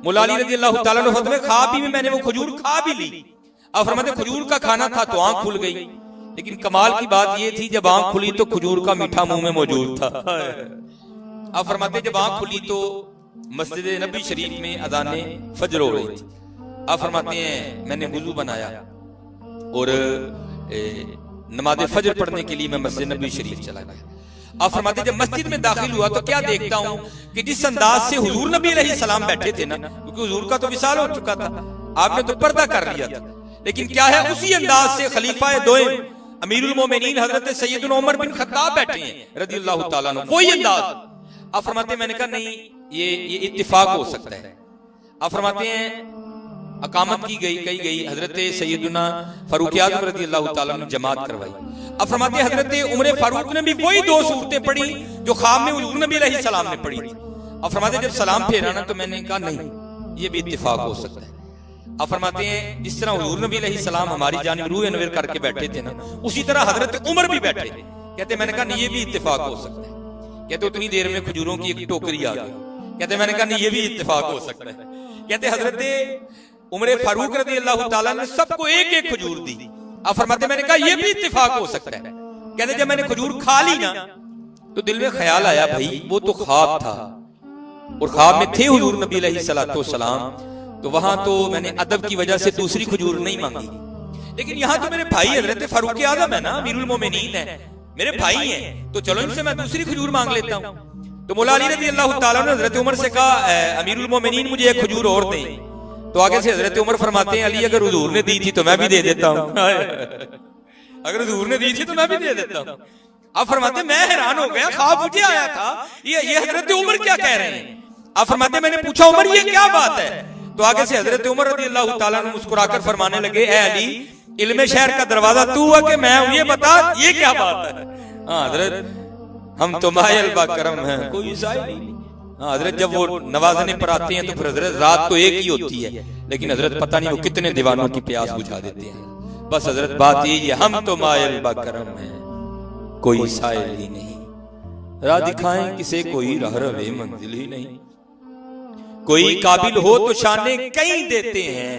मौला अली रज़ी अल्लाह ताला अन्हु फरमाते ख्वाब में मैंने वो खजूर खा भी ली। अब फरमाते खजूर का खाना था तो आंख खुल गई, लेकिन कमाल की बात ये थी जब आंख खुली तो खजूर का मीठा मुंह में मौजूद था। अब फरमाते जब आंख खुली तो मस्जिद नबी शरीफ में अज़ाने फजर हो रही थी। अब फरमाते हैं मैंने वुजू बनाया और नमाज फजर पढ़ने के लिए मैं मस्जिद नबी शरीफ चला गया। आप फरमाते जब मस्जिद में दाखिल हुआ तो क्या देखता हूं कि जिस अंदाज से हुजूर नबी अलैहिस्सलाम बैठे थे ना, क्योंकि हुजूर का तो विसाल हो चुका था, आपने तो पर्दा कर लिया था, लेकिन क्या है उसी अंदाज से खलीफा दोयम अमीरुल मोमिनीन हजरत सैयदुना उमर बिन खत्ताब बैठे हैं रज़ियल्लाहु ताला अन्हु, वही अंदाज। आप फरमाते मैंने कहा नहीं ये इत्तिफाक हो सकता है। आप फरमाते हैं अकामत की गई हजरत सैयदुना फारूक आज़म रज़ियल्लाहु ताला अन्हु जमात करवाई। अब फरमाते हजरत उमर फारूक ने भी वही 2 सूरतें पढ़ी जो ख्वाब में हुजूर नबी अलैहिस्सलाम ने पढ़ी थी। अब फरमाते जब सलाम फेरा ना तो मैंने कहा नहीं ये भी इत्तिफाक हो सकता है। अब फरमाते हैं जिस तरह हुजूर नबी अलैहिस्सलाम हमारी जानिब रूह अनवर करके बैठे थे ना, उसी तरह हजरत उमर भी बैठे थे। कहते मैंने कहा नहीं ये भी इत्तिफाक हो सकता है। कहते उतनी देर में खजूरों की एक टोकरी आ गई। कहते मैंने कहा नहीं ये भी इत्तिफाक हो सकता है। कहते हजरत उमर फारूक रज़ियल्लाहु ताला ने सबको एक एक खजूर दी। अब फरमाते मैंने कहा यह भी इत्तिफाक हो सकता है। कहते जब मैंने खजूर खा ली ना तो दिल में ख्याल आया भाई वो तो ख्वाब था और ख्वाब में थे हुजूर नबी अलैहिस्सलाम, तो वहां तो मैंने अदब की वजह से दूसरी खजूर नहीं मांगी, लेकिन यहाँ तो मेरे भाई हजरत फारूक आज़म है ना, अमीरुल मोमिनीन है, मेरे भाई हैं, तो चलो इनसे मैं दूसरी खजूर मांग लेता हूँ। तो मौला अली रज़ियल्लाहु ताला ने हजरत उमर से कहा अमीरुल मोमिनीन मुझे एक खजूर और दें। तो आगे से हजरत उमर फरमाते हैं अली अगर हुजूर ने दी थी तो मैं भी दे देता हूँ, अगर हुजूर ने दी थी तो मैं भी दे देता हूँ। आप फरमाते मैं हैरान हो गया, ख्वाब मुझे आया था, ये हजरत उमर क्या कह रहे हैं। आप फरमाते मैंने पूछा उमर ये क्या बात है। तो आगे से हजरत उमर रज़ियल्लाहु ताला अन्हु मुस्कुराकर फरमाने लगे ए अली इल्मे शहर का दरवाजा तू है कि मैं हूं, ये बता ये क्या बात है। हाँ हजरत हम तो मायल बा करम हैं, कोई साइल ही नहीं। हाँ हजरत जब वो नवाजने पर आते हैं तो फिर हजरत रात तो एक ही होती है, लेकिन हजरत पता नहीं वो कितने दीवानों की प्यास बुझा देते हैं। बस हजरत बात यही है, हम तो मायल बा करम हैं, कोई साइल ही नहीं। राह दिखाएं किसे कोई राह रवे मंजिल ही नहीं। कोई काबिल हो तो शाने कई देते हैं,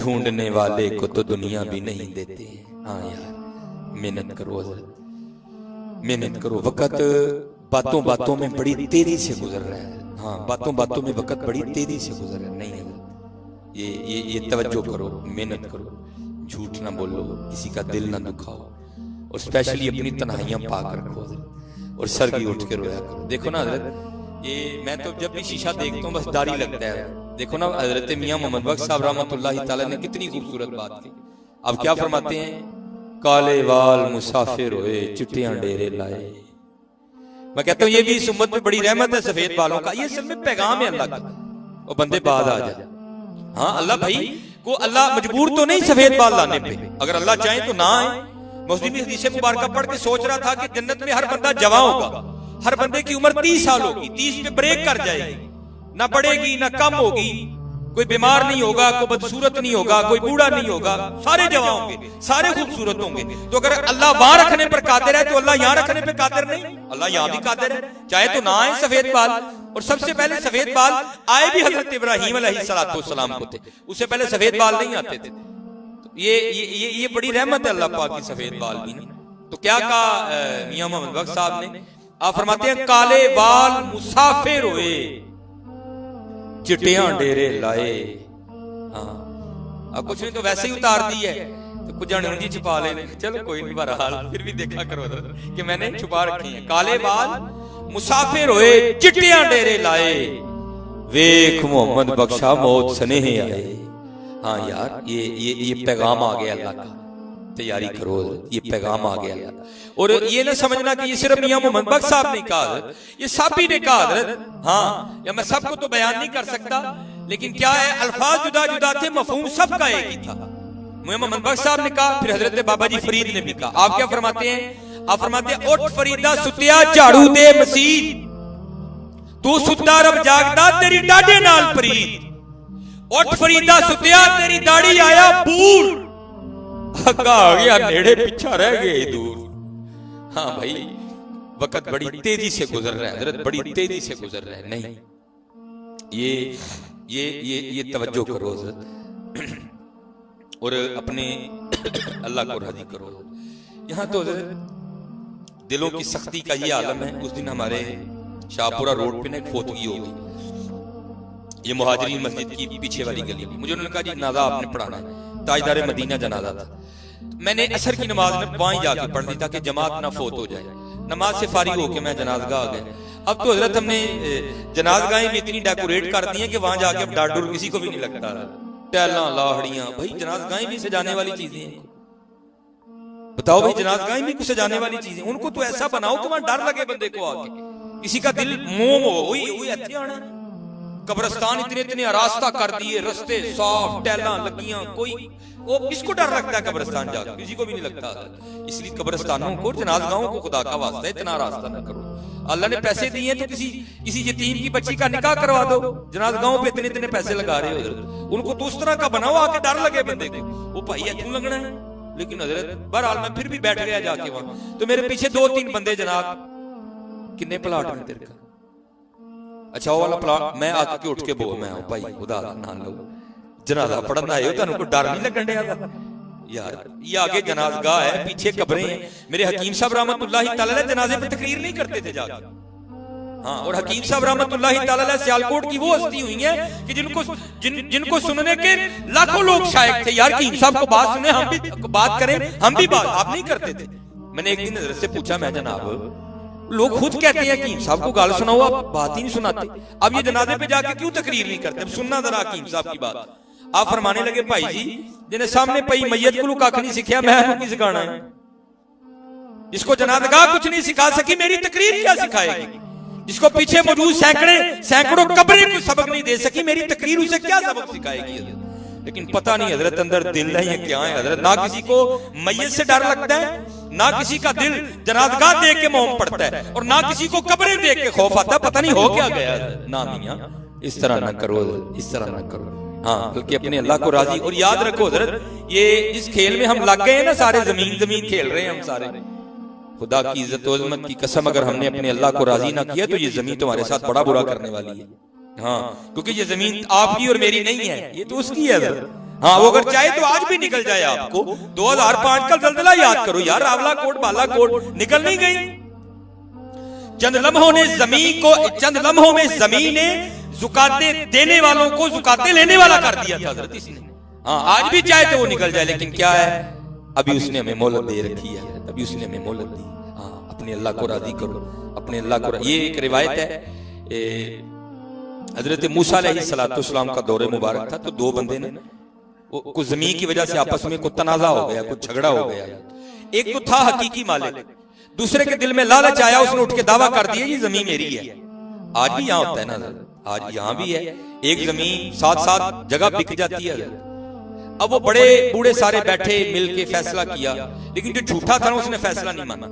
ढूंढने वाले को तो दुनिया भी नहीं देते हैं। हाँ यार मेहनत करो हजरत, मेहनत करो। वक्त बातों बातों में बड़ी तेजी से गुजर रहा है। हाँ बातों बातों में वक्त बड़ी तेजी से गुजर रहा है। नहीं ये तवज्जो करो, मेहनत करो, झूठ ना बोलो, किसी का दिल ना दुखाओ, और स्पेशली अपनी तन्हाइयां पाक रखो और सर की उठ के रोया करो। देखो ना हजरत, ये मैं तो जब भी शीशा देखता हूँ बस दाढ़ी लगता है। देखो ना हजरत मियां मोहम्मद बख्श साहब रहमतुल्लाहि तआला ने कितनी खूबसूरत बात की। अब क्या फरमाते हैं, काले वाल मुसाफिर होए चिट्टियां डेरे लाए। मैं कहता हूँ ये भी इस उम्मत में बड़ी रहमत है सफेद बालों का। ये असल में पैगाम है अल्लाह का, और बंदे बाद आ जाए। हाँ अल्लाह भाई को अल्लाह मजबूर तो नहीं सफेद बाल लाने पे, अगर अल्लाह चाहे तो ना आए। मुस्लिम की हदीस मुबारक पढ़ के सोच रहा था कि जन्नत में हर बंदा जवां होगा, हर बंदे की उम्र 30 साल होगी, 30 पे ब्रेक कर जाएगी, ना बढ़ेगी ना कम होगी, कोई बीमार नहीं होगा, कोई बदसूरत नहीं होगा, कोई बूढ़ा नहीं होगा, सारे जवां होंगे, सारे खूबसूरत होंगे। तो अगर अल्लाह वहां रखने पर कादिर है तो अल्लाह यहां रखने पर कादिर नहीं? अल्लाह यहां भी कादिर है, चाहे तो ना आए सफेद बाल। और सबसे पहले सफेद बाल आए भी हजरत इब्राहीम अलैहिस्सलाम को थे, उससे पहले सफेद बाल नहीं आते थे। ये बड़ी रहमत है अल्लाह पाक की सफेद बाल भी। तो क्या कहा मियां मोहम्मद बख्श साहब ने, आप फरमाते हैं काले बाल मुसाफिर हुए चिट्टियां डेरे लाए। हाँ अब कुछ नहीं तो वैसे ही उतार दी है, तो कुछ जाने जी छुपा ले, चलो कोई नहीं, बहरहाल फिर भी देखा करो कि मैंने छुपा रखी है। काले बाल मुसाफिर हुए चिट्टियां डेरे लाए, वेख मोहम्मद बख्शा मौत स्नेह आए। हाँ यार ये पैगाम आ गया अल्लाह का, तैयारी करो, ये पैगाम आ गया अल्लाह। और ये ना समझना कि ये सिर्फ मियां मोहम्मद बख्श साहब ने कहा, ये साबी ने कहा। हाँ या मैं सबको तो बयान नहीं कर सकता, लेकिन क्या है अल्फाज जुदा जुदा थे, मफहूम सबका एक ही था। मियां मोहम्मद बख्श साहब ने कहा, फिर हजरत बाबा जी फरीद ने भी कहा। आप क्या फरमाते हैं, आप फरमाते हैं उठ फरीदा सुतिया झाड़ू दे मसीह, तू सुता रब जागदा तेरी डाडे नाल परीद। उठ फरीदा सुतिया तेरी दाढ़ी आया बूढ़, अगा आ गया नेड़े पीछा रह गए दूर। हाँ भाई वक्त बड़ी तेजी से गुजर रहा है हजरत, बड़ी तेजी से गुजर रहा है। नहीं ये तवज्जो करो हजरत, और अपने अल्लाह को राजी करो। यहाँ तो हजरत दिलों की सख्ती का ये आलम है। उस दिन हमारे शाहपुरा रोड पे ना एक फोतगी हो गई, ये मुहाजिरीन मस्जिद की पीछे वाली गली में। मुझे उन्होंने कहा जी जनाजा आपने पढ़ाना है, ताजदार मदीना जनाजा था। मैंने असर की नमाज में वहीं जाके पढ़ दी ताकि जमात ना फोत हो जाए। नमाज से फारिग होके मैं जनाजगाह आ गया। अब तो हजरत हमने जनाजगाहें भी इतनी डेकोरेट कर दी है कि वहां जाके अब डार डूर किसी को भी नहीं लगता, टैला लाहड़ियां। भाई जनाजगाहें भी सजाने वाली चीजें हैं, बताओ भाई जनाजगाहें भी कुछ सजाने वाली चीजें, उनको तो ऐसा बनाओ कि वहां डर लगे बंदे को आके, किसी का दिल मोम हो। वही अच्छे आना कब्रस्तान इतने रास्ता कर दिए, रास्ते साफ, टैला लगियां, कोई वो किसको डर लगता है कब्रिस्तान जाकर? किसी को भी नहीं लगता। इसलिए कब्रिस्तानों को जनाजगाहों को खुदा का वास्ता इतना रास्ता न करो। अल्लाह ने पैसे दिए तो किसी यतीम की बच्ची का निकाह करवा दो, जनाजगाहों पे इतने पैसे लगा रहे हो, उनको तो उस तरह का बनाओ आके डर लगे बंदे को, वो भाई क्यों लगना है। लेकिन हजरत बहरहाल मैं फिर भी बैठ गया जाके वहां, तो मेरे पीछे 2-3 बंदे, जनाब किन्ने प्लाट में तेरे का? अच्छा वो वाला प्लाट। मैं आके उठ के बोल, मैं भाई खुदा ना लो जनाजा पढ़ना है, तुहानू डर नहीं लगन दिया यार? ये आगे जनाजगाह है, पीछे कब्रें हैं। मेरे हकीम साहब रहमतुल्लाहि तआला अलैह जनाजे पे तकरीर नहीं करते थे जाके। हाँ और हकीम साहब रहमतुल्लाहि तआला अलैह सियालकोट की वो हस्ती हुई है कि जिनको सुनने के लाखों लोग शायक थे। यार हकीम साहब को बात सुने, हम भी बात करें, हम भी बात, आप नहीं करते थे। मैंने एक दिन हजरत से पूछा, मैं जनाब लोग खुद कहते हैं हकीम साहब को गाल सुनाओ, आप बात ही नहीं सुनाते, अब ये जनाजे पे जाके क्यों तकरीर नहीं करते? अब सुनना जरा हकीम साहब की बात। आप फरमाने लगे, भाई जी जिन्हें सामने पई मैयत को कख नहीं सिखाया, मैं की सिखाना है? जिसको जनाजगाह कुछ नहीं सिखा सकी, मेरी तकरीर क्या सिखाएगी? जिसको पीछे मौजूद सैकड़ों कब्रें को सबक नहीं दे सकी, मेरी तकरीर उसे क्या सबक सिखाएगी? लेकिन पता नहीं हजरत अंदर दिल नहीं है क्या है हजरत, ना किसी को मैयत से डर लगता है ना किसी का दिल जनाज़गाह देख के मोम पड़ता है और ना किसी को कब्रें देख के खौफ आता, पता नहीं हो क्या गया। ना मियां इस तरह ना करो, इस तरह ना करो। हाँ, बल्कि अपने अल्लाह को राजी। और याद रखो हजरत, ये इस खेल में हम लग गए ना सारे, जमीन जमीन खेल रहे हैं हम सारे। खुदा की इज्जत और अज़मत की कसम, अगर हमने अपने अल्लाह को राजी ना किया तो ये जमीन तुम्हारे साथ बड़ा बुरा करने वाली है। हाँ, क्योंकि ये जमीन आपकी और मेरी नहीं है, ये तो उसकी है हजरत। हाँ, वो अगर चाहे तो आज भी निकल जाए आपको। 2005 का ज़ल्ज़ला याद करो यार, रावलाकोट बालाकोट निकल नहीं गई। चंद लम्हों ने जमीन को, चंद लम्हों में जमीन ने ज़ुकाते देने वालों को ज़ुकाते लेने वाला कर दिया था हजरत इसने। हाँ, आज भी चाहे तो वो निकल जाए, लेकिन क्या है, अभी उसने हमें मोहलत दे रखी है, अभी उसने हमें मोहलत दी। हाँ, अपने अल्लाह को राजी करो, अपने अल्लाह को। ये एक रिवायत है, हजरत मूसा अलैहिस्सलाम का दौरे मुबारक था, तो दो बंदे ने कुछ जमीन की वजह से आपस में कुछ तनाजा हो गया, कुछ झगड़ा हो गया। एक तो था हकीकी मालिक, दूसरे के दिल में लालच आया, उसने उठ के दावा कर दिया ये जमीन मेरी है। आज भी यहाँ होता है ना, आज यहाँ भी है, एक जमीन 7-7 जगह बिक जाती है। अब वो बड़े बूढ़े सारे बैठे मिलके फैसला किया, लेकिन जो झूठा था ना उसने फैसला नहीं माना,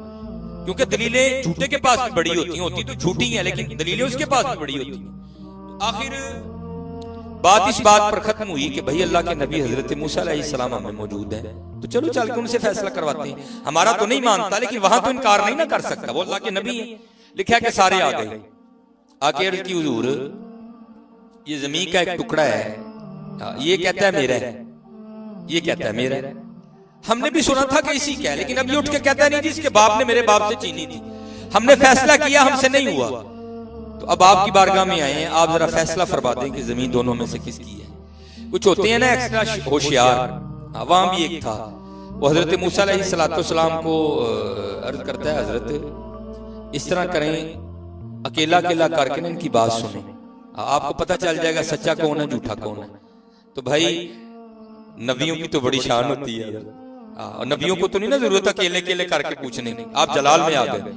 क्योंकि दलीलें झूठे के पास भी बड़ी होती तो झूठी है, लेकिन दलीलें उसके पास भी बड़ी होती। तो आखिर बात इस बात पर खत्म हुई कि भाई अल्लाह के नबी हजरत मूसा अलैहिस्सलाम हमें मौजूद है, तो चलो चल के उनसे फैसला करवाते हैं। हमारा तो नहीं मानता, लेकिन वहां तो इनकार नहीं ना कर सकता, वो अल्लाह के नबी है। लिखा कि सारे आ गए, आके अर्ज की हुजूर ये जमीन का एक टुकड़ा है, ये कहता है मेरा है, ये कहता है मेरा है। हमने भी सुना था कि इसी का है, लेकिन अब ये उठ के कहता नहीं जी इसके बाप ने मेरे बाप से छीनी थी, हमने फैसला किया हमसे नहीं हुआ। तो अब आपकी बारगाह में आए हैं, आप जरा फैसला फरमा दें कि जमीन दोनों में से किसकी है। कुछ होते हैं ना एक्स्ट्रा होशियार, वहां भी एक था, वो हजरत मूसा अलैहिस्सलाम को अर्ज करता है, हजरत इस तरह करें, अकेला अकेला करके ना इनकी बात सुने, आपको पता चल जाएगा सच्चा कौन है झूठा कौन है। तो भाई नबियों की तो बड़ी शान होती है, और नबियों को तो नहीं ना जरूरत अकेले अकेले करके पूछने की। आप जलाल में आ गए,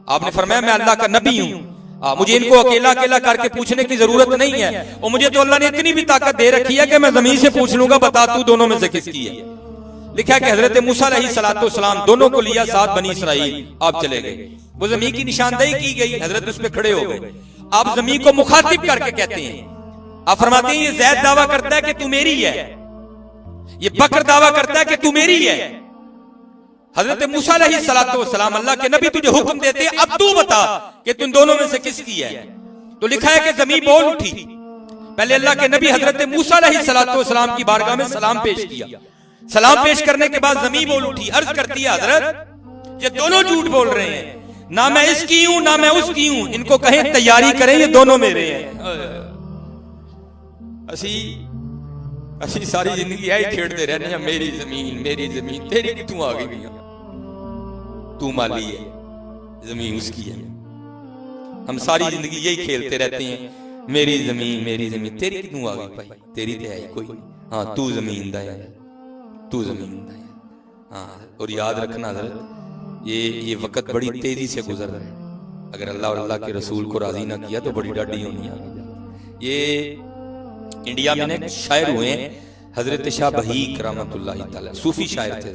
आपने फरमाया मैं अल्लाह का नबी हूं, मुझे इनको अकेला अकेला करके पूछने की जरूरत नहीं है, और मुझे तो अल्लाह ने इतनी भी ताकत दे रखी है कि मैं जमीन से पूछ लूंगा बता तू दोनों में से किसकी है। लिखा है कि हजरत मूसा अलैहिस्सलाम दोनों को लिया, साथ बनी इसराइल आप चले गए। वो जमीन की निशानदेही की गई, हजरत उस पर खड़े हो गए। आप जमीन को मुखातिब करके कहते हैं, आप फरमाते हैं ये ज़ैद दावा करता है कि तू मेरी है, ये बकर दावा करता है कि तू मेरी है। हजरत मूसा अलैहिस्सलाम अल्लाह के नबी तुझे हुक्म देते हैं अब तू बता कि तुम दोनों में से किसकी है। तो लिखा है कि जमीन बोल उठी। पहले अल्लाह के नबी हजरत मूसा अलैहिस्सलाम की बारगाह में सलाम पेश किया, सलाम पेश करने के बाद जमीन बोल उठी, अर्ज करती है हजरत ये दोनों झूठ बोल रहे हैं, ना मैं इसकी हूं ना मैं उसकी हूं, इनको कहें तैयारी करें ये दोनों मेरे हैं। असी सारी जिंदगी यही खेड़ते रहने हैं, मेरी जमीन तेरी कितों आ गई, तू माली है जमीन उसकी है। हम सारी जिंदगी यही खेलते रहते हैं, मेरी जमीन तेरी कितों आ गई भाई, तेरी तो है कोई। हाँ, तू जमीन दा है, तू जमीन दा है। हाँ, और याद रखना हजरत ये वक्त बड़ी तेजी से गुजर रहा है, अगर अल्लाह और अल्लाह के रसूल को राजी ना किया तो बड़ी डाडी होनी आगे। ये इंडिया में एक शायर हुए हजरत शाह बहीक रहमतुल्लाह तआला, सूफी शायर थे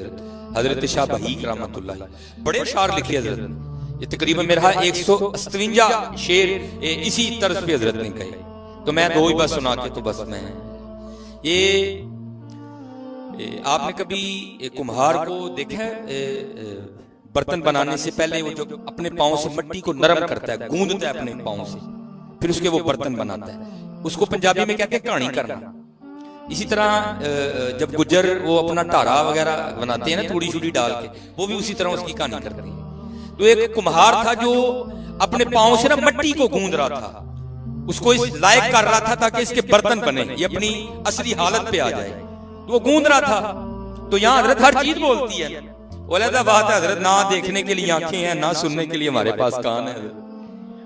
हजरत शाह बहीक रहमतुल्लाह, बड़े शायर लिखे हजरत ने। ये तकरीबन मेरा 157 शेर इसी तर्ज पे हजरत ने कहे, तो मैं दो ही बस सुना के तो बस मैं ये आपने कभी कुम्हार को देखा है बर्तन बनाने से पहले वो जो अपने पाँव से मिट्टी को नरम करता है, गूंदता है अपने पाँव से, फिर उसके वो बर्तन बनाता है, उसको पंजाबी में कहते हैं कहानी करना। इसी तरह जब गुज्जर वो अपना ढारा वगैरह बनाते हैं ना थोड़ी छुड़ी डाल के, वो भी उसी तरह उसकी कहानी करते हैं। तो एक कुम्हार था जो अपने पाँव से ना मिट्टी को गूंद रहा था, उसको इस लायक कर रहा था ताकि इसके बर्तन बने, ये अपनी असली हालत पे आ जाए, तो वो गूंद रहा था। तो यहाँ हजरत हर चीज बोलती है, अलग बात है हजरत, ना देखने के लिए आंखें हैं ना सुनने के लिए हमारे पास कान है।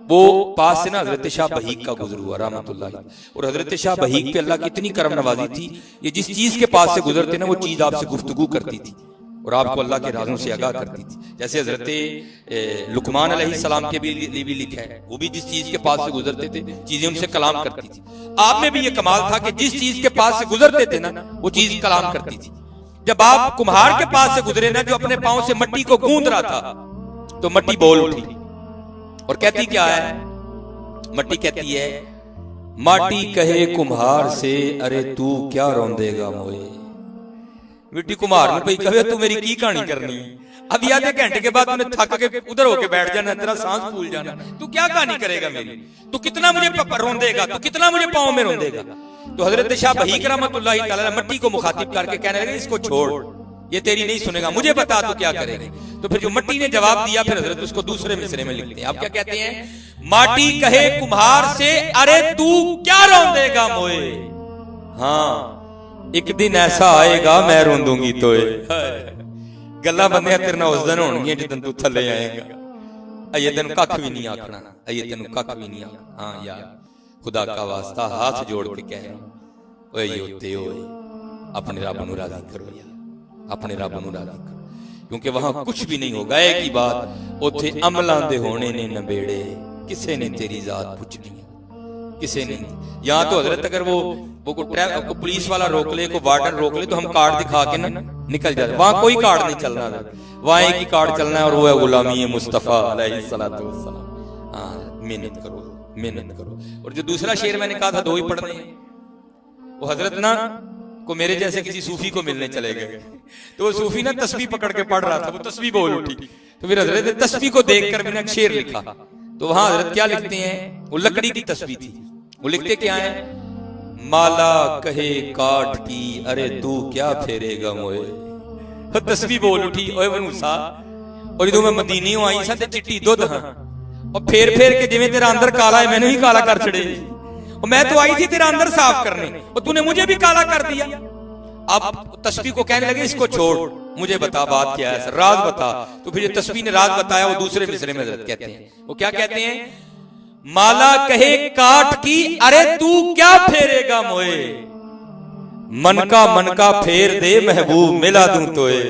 वो पास से ना हजरत शाह बहीक का गुजर हुआ रहमतुल्लाह, और हजरत शाह बहीक पे अल्लाह की इतनी करम नवाजी थी, ये जिस चीज के पास से गुजरते ना वो चीज आपसे गुफ्तगू करती थी और आपको अल्लाह के राजों से आगाह करती थी। जैसे हजरत लुकमान अलैहिस्सलाम के लिए भी लिखा है, वो भी जिस चीज के पास से गुजरते थे चीजें उनसे कलाम करती थी। आप में भी ये कमाल था कि जिस चीज के पास से गुजरते थे ना वो चीज कलाम करती थी। जब आप कुम्हार के पास से गुजरे ना, जो अपने पांव से मट्टी को गूंद रहा था, तो मट्टी बोल उठी और कहती क्या है? मट्टी कहती है, माटी कहे कुम्हार से, अरे तू क्या रोंदेगा मोए। मिट्टी कुम्हार ने भाई कहे, तू मेरी की कहानी करनी है? अब आधे घंटे के बाद तूने थक के उधर होके बैठ जाना, तेरा सांस फूल जाना, तू क्या कहानी करेगा मेरी? तू कितना मुझे रोंदेगा, तू कितना मुझे पांव में रोंदेगा? तो हजरत शाह बहीक रहमतुल्लाह तआला मट्टी को मुखातिब करके कहने लगे, इसको छोड़, ये तेरी नहीं सुनेगा, मुझे बता तू क्या करेगी। तो फिर जो मट्टी ने जवाब दिया, फिर हजरत उसको दूसरे मिसरे में लिखते हैं। आप क्या कहते हैं? माटी कहे कुम्हार से, अरे तू क्या रोंदेगा मोए। हाँ, एक दिन ऐसा आएगा मैं रोंदूंगी तोए। गल्ला बंदे तेरे नाल उस दिन होणगियां जिदन तू थल्ले आएगा। अये तेन कख भी नहीं आखना, अये तेन कख भी नहीं आखना। हाँ यार, खुदा का वास्ता हाथ जोड़ के कह रहा हूं, ओए योते ओए, अपने रब नूं राजी करो यार, अपने रब नूं राजी करो, क्योंकि वहां कुछ भी नहीं होगा। एक ही बात, उथे अमलां दे होने ने नबेड़े, किसे ने तेरी जात पूछनी है, किसे ने। यहाँ तो हजरत अगर वो को पुलिस वाला रोक ले, को वार्डन रोक ले, तो हम कार्ड दिखा के ना निकल जाते। वहां कोई कार्ड नहीं चलना, वहां एक ही कार्ड चलना है, और वो है गुलामी है मुस्तफा अलैहिस्सलातु वस्सलाम। हाँ, मेहनत करो, मेहनत करो। और जो दूसरा शेर मैंने कहा था, दो ही पढ़ने हैं, वो हजरत ना को मेरे जैसे किसी सूफी को मिलने चले गए, तो वो सूफी ना तस्बीह पकड़ के पढ़ रहा था, वो तस्बीह बोल उठी, तो फिर हजरत ने तस्बीह को देखकर मैंने एक शेर लिखा। तो वहां हजरत क्या लिखते हैं? वो लकड़ी की तस्बीह थी, वो लिखते क्या है? माला कहे काट की, अरे तू क्या फेरेगा मोए। तस्बीह बोल उठी, ओए मूसा, और जो मैं मदीने आई सा ते चिट्टी दुध हां, और फेर फेर के जिवें तेरा अंदर काला है, मैंने ही काला कर छड़े। और मैं तो आई थी तेरा अंदर साफ करने, और तूने मुझे भी काला कर दिया। अब तस्बीह को कहने लगे, इसको छोड़, मुझे बता बात क्या है, राज बता। तो फिर तस्बीह ने राज बताया, वो दूसरे मिसरे में हजरत कहते हैं, वो क्या कहते हैं? माला कहे काट की, अरे तू क्या फेरेगा मोए। मन का फेर दे महबूब, मिला दूं तोए।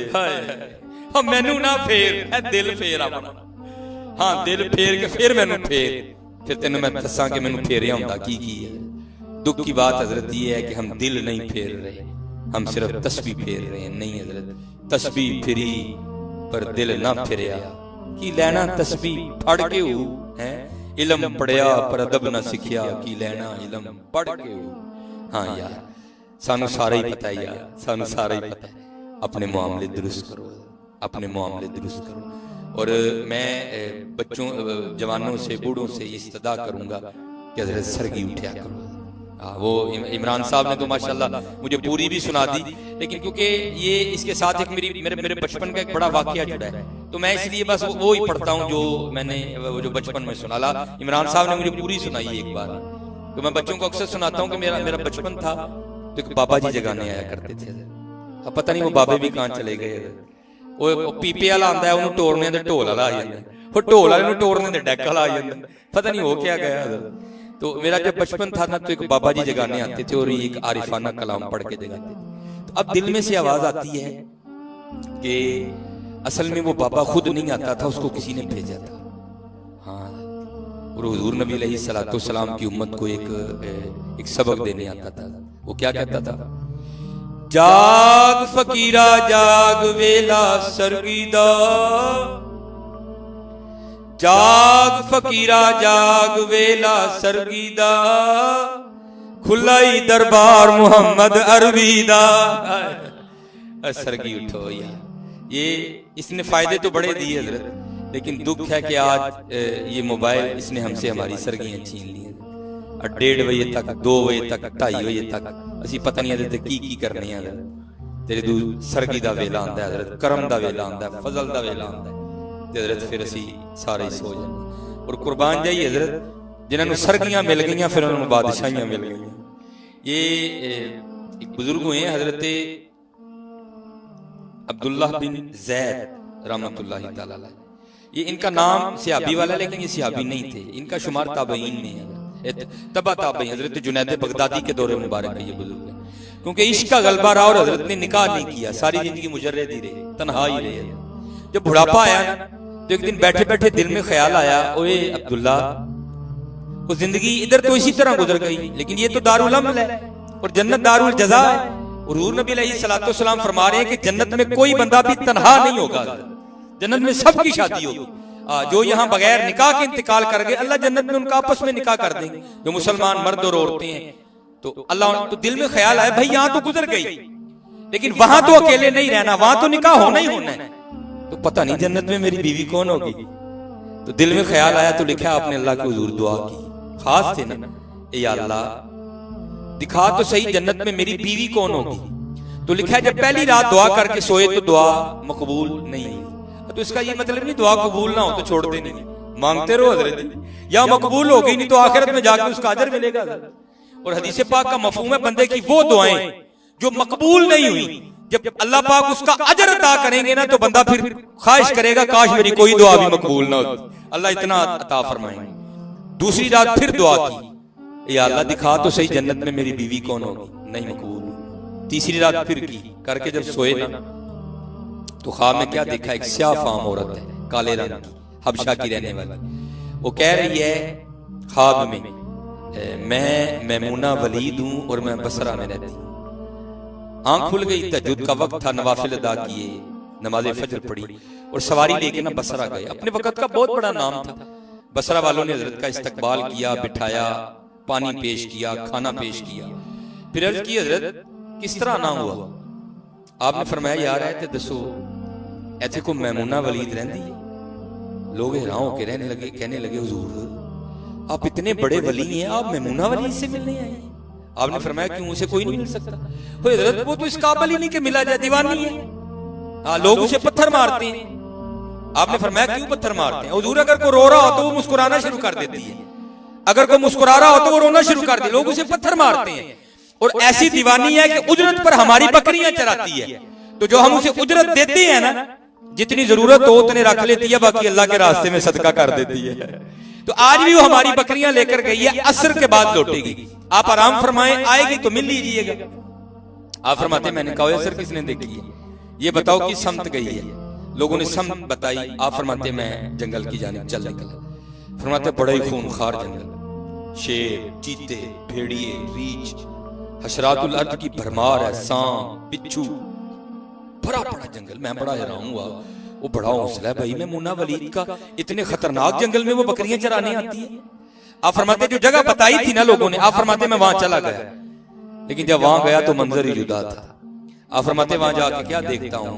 मैनू ना फेर, दिल फेर अपना। हाँ, दिल फेर के फिर मैनू फेर, फिर तेन मैं दसा कि मैनू फेरिया हुंदा की है। दुख की बात हजरत ये है कि हम दिल नहीं फेर रहे, हम सिर्फ तस्बीह फेर रहे हैं। नहीं हजरत, तस्बीह फिरी पर दिल ना फिरिया, की लेना तस्बीह पढ़ के हो है। इलम पढ़िया पर अदब ना सिखिया, की लेना इलम पढ़ के हो। हाँ यार, सानू सारा ही पता है यार, सानू सारा ही पता है। अपने मामले दुरुस्त करो, अपने मामले दुरुस्त करो। और मैं बच्चों, जवानों से, बूढ़ों से इस्तदा करूंगा कि हजरत सरगी उठा करो। वो इमरान साहब ने तो माशाल्लाह मुझे पूरी भी सुना दी, लेकिन क्योंकि ये इसके साथ एक मेरे बचपन का एक बड़ा वाकया जुड़ा है, तो मैं इसलिए बस वो ही पढ़ता हूँ जो मैंने वो जो बचपन में सुना ला। इमरान साहब ने मुझे पूरी सुनाई एक बार, तो मैं बच्चों को अक्सर सुनाता हूँ कि मेरा बचपन था, तो एक बाबा जी जगाने आया करते थे। अब पता नहीं वो बाबे भी कहाँ चले गए। वो पीपे वाला आंदा है, उन्होंने टोरने दे ढोल वाला आ जाता है, वो ढोल वाले नूं टोरने दे डेक वाला आ जाता है, पता नहीं हो क्या गया। तो मेरा जब बचपन था ना, तो एक बाबा जी जगाने आते थे और एक आरिफाना कलाम पढ़ के जगाते थे। तो अब दिल में से आवाज आती है कि असल में वो बाबा खुद नहीं आता था, उसको किसी ने भेजा था। हाँ, और हुजूर नबी अलैहिस्सलाम की उम्मत को एक सबक देने आता था। वो क्या कहता था? जाग फकीरा जाग वेला सरगीदा, जाग फकीरा जाग वेला सरगीदा, खुलाई दरबार मोहम्मद अरबीदा। सरगी उठो यार, ये इसने फायदे तो बड़े दिए हजरत, लेकिन दुख है कि आज ये मोबाइल इसने हमसे हमारी सरगियां छीन ली। 1:30 बजे तक, 2 बजे तक, 2:30 बजे तक ਅਸੀਂ पता नहीं हजरत की करने हैं। तेरे दू सरगी दा वेला आंदा है हजरत, करम दा वेला आंदा है, फजल दा वेला आंदा है, ते हजरत फिर असी सारे सो जाते। और कुर्बान जाइए हजरत, जिन्होंने सरगियां मिल गई फिर उन्होंने बादशाहियां मिल गई। ये एक बुजुर्ग हुए हजरत अब्दुल्लाह बिन ज़ैद रहमतुल्लाहि तआला अलैह। ये इनका नाम सिहाबी वाला, लेकिन ये सिहाबी नहीं थे, इनका शुमार ताबईन में है, तबा ताबई। हजरत जुनैद बगदादी के दौरे मुबारक है ये बुजुर्ग, क्योंकि इश्क का गलबा रहा और हजरत ने निकाह नहीं किया, सारी जिंदगी मुजर्रद ही रहे, तन्हा ही रहे। जब बुढ़ापा आया ना, तो एक दिन बैठे बैठे दिल में ख्याल आया, ओए अब्दुल्ला, वो जिंदगी इधर तो इसी तरह गुजर गई, लेकिन ये तो दारुल अमल है और जन्नत दारुल जज़ा है। हुजूर नबी अलैहिस्सलाम फरमा रहे हैं कि जन्नत में कोई बंदा भी तन्हा नहीं होगा, जन्नत में सबकी शादी होगी। जो यहाँ बगैर निकाह के इंतकाल कर गए, अल्लाह जन्नत में उनका आपस में निकाह कर देंगे। जो मुसलमान मर्द और औरतें हैं, तो अल्लाह तो दिल में ख्याल आया भाई यहाँ तो गुजर गई, लेकिन वहां तो अकेले नहीं रहना, वहां तो निकाह होना ही होना है, तो पता नहीं जन्नत में मेरी बीवी कौन होगी। तो दिल में ख्याल आया तो लिखा आपने अल्लाह के हुजूर दुआ की, खास थे ना, या अल्लाह दिखा तो सही जन्नत में मेरी बीवी कौन होगी। तो लिखा है जब पहली रात दुआ करके सोए तो दुआ मकबूल नहीं हुई। तो इसका ये मतलब नहीं दुआ कबूल ना हो तो छोड़ते नहीं, मांगते रहो हजरत, या मकबूल हो गई नहीं तो आखिरत में जाकर उसका अजर मिलेगा। और हदीस पाक का मफहूम है बंदे की वो दुआएं जो मकबूल नहीं हुई, जब अल्लाह पाक उसका अजर अता करेंगे ना तो बंदा फिर ख्वाहिश करेगा काश मेरी कोई दुआ भी मकबूल ना हो, अल्लाह इतना अता फरमाएंगे। दूसरी रात फिर दुआ की, या अल्लाह दिखा तो सही जन्नत में मेरी बीवी कौन होगी, नहीं मकबूल। तीसरी रात फिर की करके जब सोए ना तो ख्वाब में क्या देखा, एक स्याह फाम औरत है, काले रंग की, हबशा की रहने वाली। वो कह रही है ख्वाब में, मैं मैमूना वलीद हूं और मैं बसरा में रहती हूं। आंख खुल गई, तहज्जुद का वक्त था, नवाफिल अदा किए, नमाज फजर पढ़ी और सवारी लेके ना बसरा गए। अपने वक्त का बहुत बड़ा नाम था। बसरा वालों ने हजरत का इस्तकबाल किया, बिठाया, पानी पेश किया, खाना पेश किया। फिर अर्ज की हजरत किस तरह ना हुआ। आपने फरमाया यार है ते दसो ऐसे को मैमूना वलीद रहती है। लोग हैरान होकर रहने लगे, कहने लगे हुजूर आप इतने बड़े वली हैं, आप मैमूना वलीद से मिलने आए। आपने फरमाया क्यों, उसे कोई नहीं मिल सकता। हजरत वो तो इस काबिल ही नहीं कि मिला जाए, दीवानी है। हाँ, लोग उसे पत्थर मारते हैं। आपने फरमाया क्यों पत्थर मारते हैं। हुजूर अगर कोई रो रहा हो तो वो मुस्कुराना शुरू कर देती है, अगर कोई मुस्कुरा रहा हो तो वो रोना शुरू कर दे, लोग उसे पत्थर मारते हैं। और ऐसी दीवानी है कि उजरत पर हमारी बकरियां चराती है, तो जो हम उसे उजरत देते हैं ना, जितनी जरूरत हो उतने रख लेती है, बाकी अल्लाह के रास्ते में सदका कर देती है। तो आज भी वो हमारी बकरियां लेकर गई है, असर के बाद लौटेगी। आप आराम फरमाएं, आएगी तो मिल लीजिएगा। आप फरमाते मैंने कहा असर किसने देखी है, ये बताओ कि समत गई है। लोगों ने समत बताई। आप फरमाते मैं जंगल की जानिब चल निकला। फरमाते बड़ा ही खूनखार जंगल, शेर, चीते, भेड़िए, रीछ, हशरातुल अर्द की भरमार है, सांप, बिच्छू, बड़ा बड़ा जंगल। मैं बड़ा हैरान हुआ, वो बड़ा हौसला है भाई मैमूना वलीद का, इतने खतरनाक जंगल में वो बकरियां चराने आती है। आप फरमाते जो जगह बताई थी ना लोगों ने, आप फरमाते मैं वहां चला गया, लेकिन जब वहां गया तो मंजर ही जुदा था। आप फरमाते वहां जाके क्या देखता हूं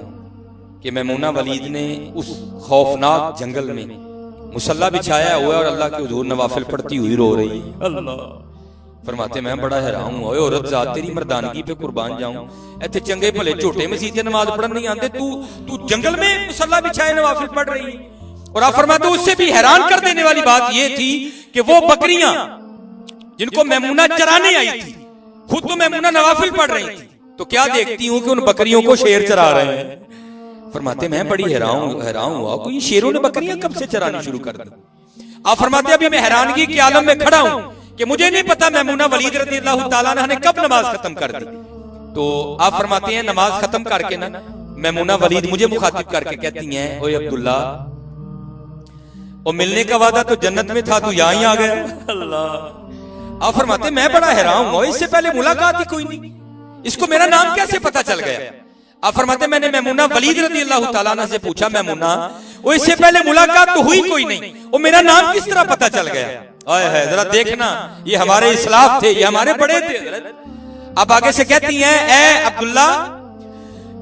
कि मैमूना वलीद ने उस खौफनाक जंगल में मुसल्ला बिछाया हुआ और अल्लाह के हुजूर नवाफिल पढ़ती हुई रो रही है। अल्लाह फरमाते मैं बड़ा हैरान हुआ, औरत जात तेरी मर्दानगी पे कुर्बान जाऊं, इतने चंगे भले झोटे मसीते नमाज पढ़न नहीं आते, तू जंगल में मुसल्ला बिछाए नवाफिल पढ़ रही है। और आप फरमाते उससे भी हैरान कर देने वाली बात यह थी कि वो बकरियां जिनको मैमूना चराने आई थी, खुद तो मैमूना नवाफिल पढ़ रही थी, तो क्या देखती हूं कि उन बकरियों को शेर चरा रहे हैं। फरमाते मैं बड़ी हैरान हुआ, कोई शेरों ने बकरियां कब से चरानी शुरू कर दी। आप फरमाते अभी मैं हैरानगी के आलम में खड़ा हूं कि मुझे नहीं पता मैमूना वलीद रज़ियल्लाहु ताला अन्हा ने कब नमाज खत्म कर दी। तो आप फरमाते हैं नमाज खत्म करके ना मैमूना वलीद मुझे मुखातिब करके कहती हैं, ओए अब्दुल्ला, और मिलने का वादा तो जन्नत में था, तू यहां ही आ गया। अल्लाह। आप फरमाते मैं बड़ा हैरान हूं, इससे पहले मुलाकात ही कोई नहीं, इसको मेरा नाम कैसे पता चल गया। आप फरमाते मैंने मैमूना वलीद रज़ियल्लाहु ताला अन्हा से पूछा, मैमूना वो इससे पहले मुलाकात तो हुई कोई नहीं, वो मेरा नाम किस तरह पता चल गया। आए है जरा देखना, ये हमारे इस्लाफ थे, ये हमारे बड़े थे। अब आगे से कहती हैं, ए अब्दुल्ला,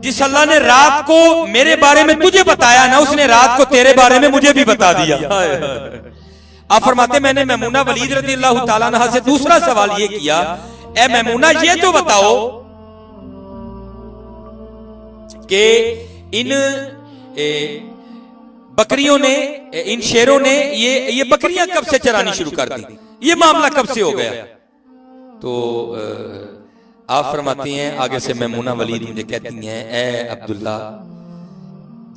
जिस अल्लाह ने रात को मेरे बारे में तुझे बताया ना, उसने रात को तेरे बारे में मुझे भी बता दिया। आप फरमाते मैंने मैमूना वलीद रज़ियल्लाहु ताला अन्हा से दूसरा सवाल ये किया, ए मैमूना ये तो बताओ कि इन बकरियों ने, इन शेरों ने ये बकरियां कब से चरानी शुरू कर दी, ये मामला कब से हो गया। तो आप फरमाती हैं आगे से मैमूना वलीद मुझे कहती हैं, ए अब्दुल्ला,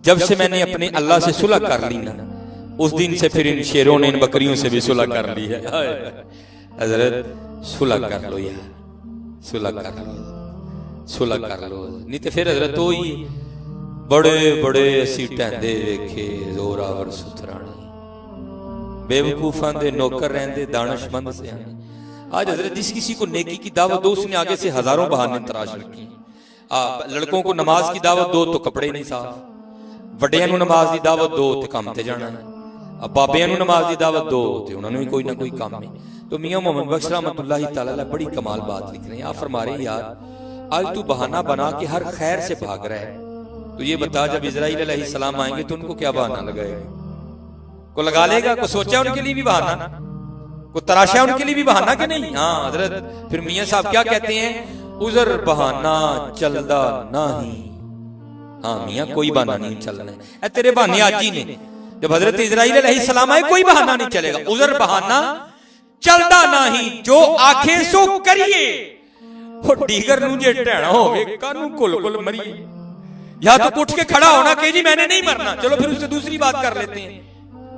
जब से मैंने अपने अल्लाह से सुलह कर ली ना, उस दिन से फिर इन शेरों ने इन बकरियों से भी सुलह कर ली है। हजरत सुलह कर लो यार, सुलह कर लो, सुलह कर लो, नहीं तो फिर हजरत तो ही बड़े बड़े असी टहंदे वेखे जोरावर सुथराने, बेवकूफां दे नौकर रहंदे दानिशमंद से। आज हजरत जिस किसी को नेकी की दावत दो, उसने आगे से हजारों बहाने तराश रखे। लड़कों को नमाज की दावत दो तो कपड़े नहीं साफ, ਵੱਡਿਆਂ ਨੂੰ ਨਮਾਜ਼ ਦੀ ਦਾਵਤ दो तो काम ਤੇ जाना है, अब बाबियां ਨੂੰ नमाज की दावत दो तो उन्होंने भी कोई ना कोई काम है। तो मियां मोहम्मद बख्श रहमतुल्लाह तआला अलैह बड़ी कमाल बात लिख रहे हैं। आप फरमा रहे हैं यार आज तू बहाना बना के हर खैर से भाग रहा है, तो ये बता जब इजराइल अलैहिस्सलाम आएंगे तो उनको क्या बहाना लगाएगा? को लगा लेगा, को सोचा उनके लिए भी बहाना, को तराशा उनके लिए भी बहाना कि नहीं? हाँ हजरत फिर मियां साहब क्या कहते हैं, उजर बहाना चलदा नहीं। हाँ मियां कोई बहाना नहीं चलना है, तेरे बहाने आज ही ने। जब हजरत इजराइल अलैहिस्सलाम आए कोई बहाना नहीं चलेगा, उजर बहाना चलदा नहीं, जो आखे सो करिए। वो डीगर नू जे ढैणा होवे कानू कुल कुल मरिए, या तो उठ के खड़ा होना कि जी मैंने नहीं मरना, चलो फिर उससे दूसरी बात कर लेते हैं।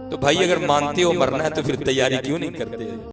तो भाई अगर मानते हो मरना है तो फिर तैयारी क्यों नहीं करते?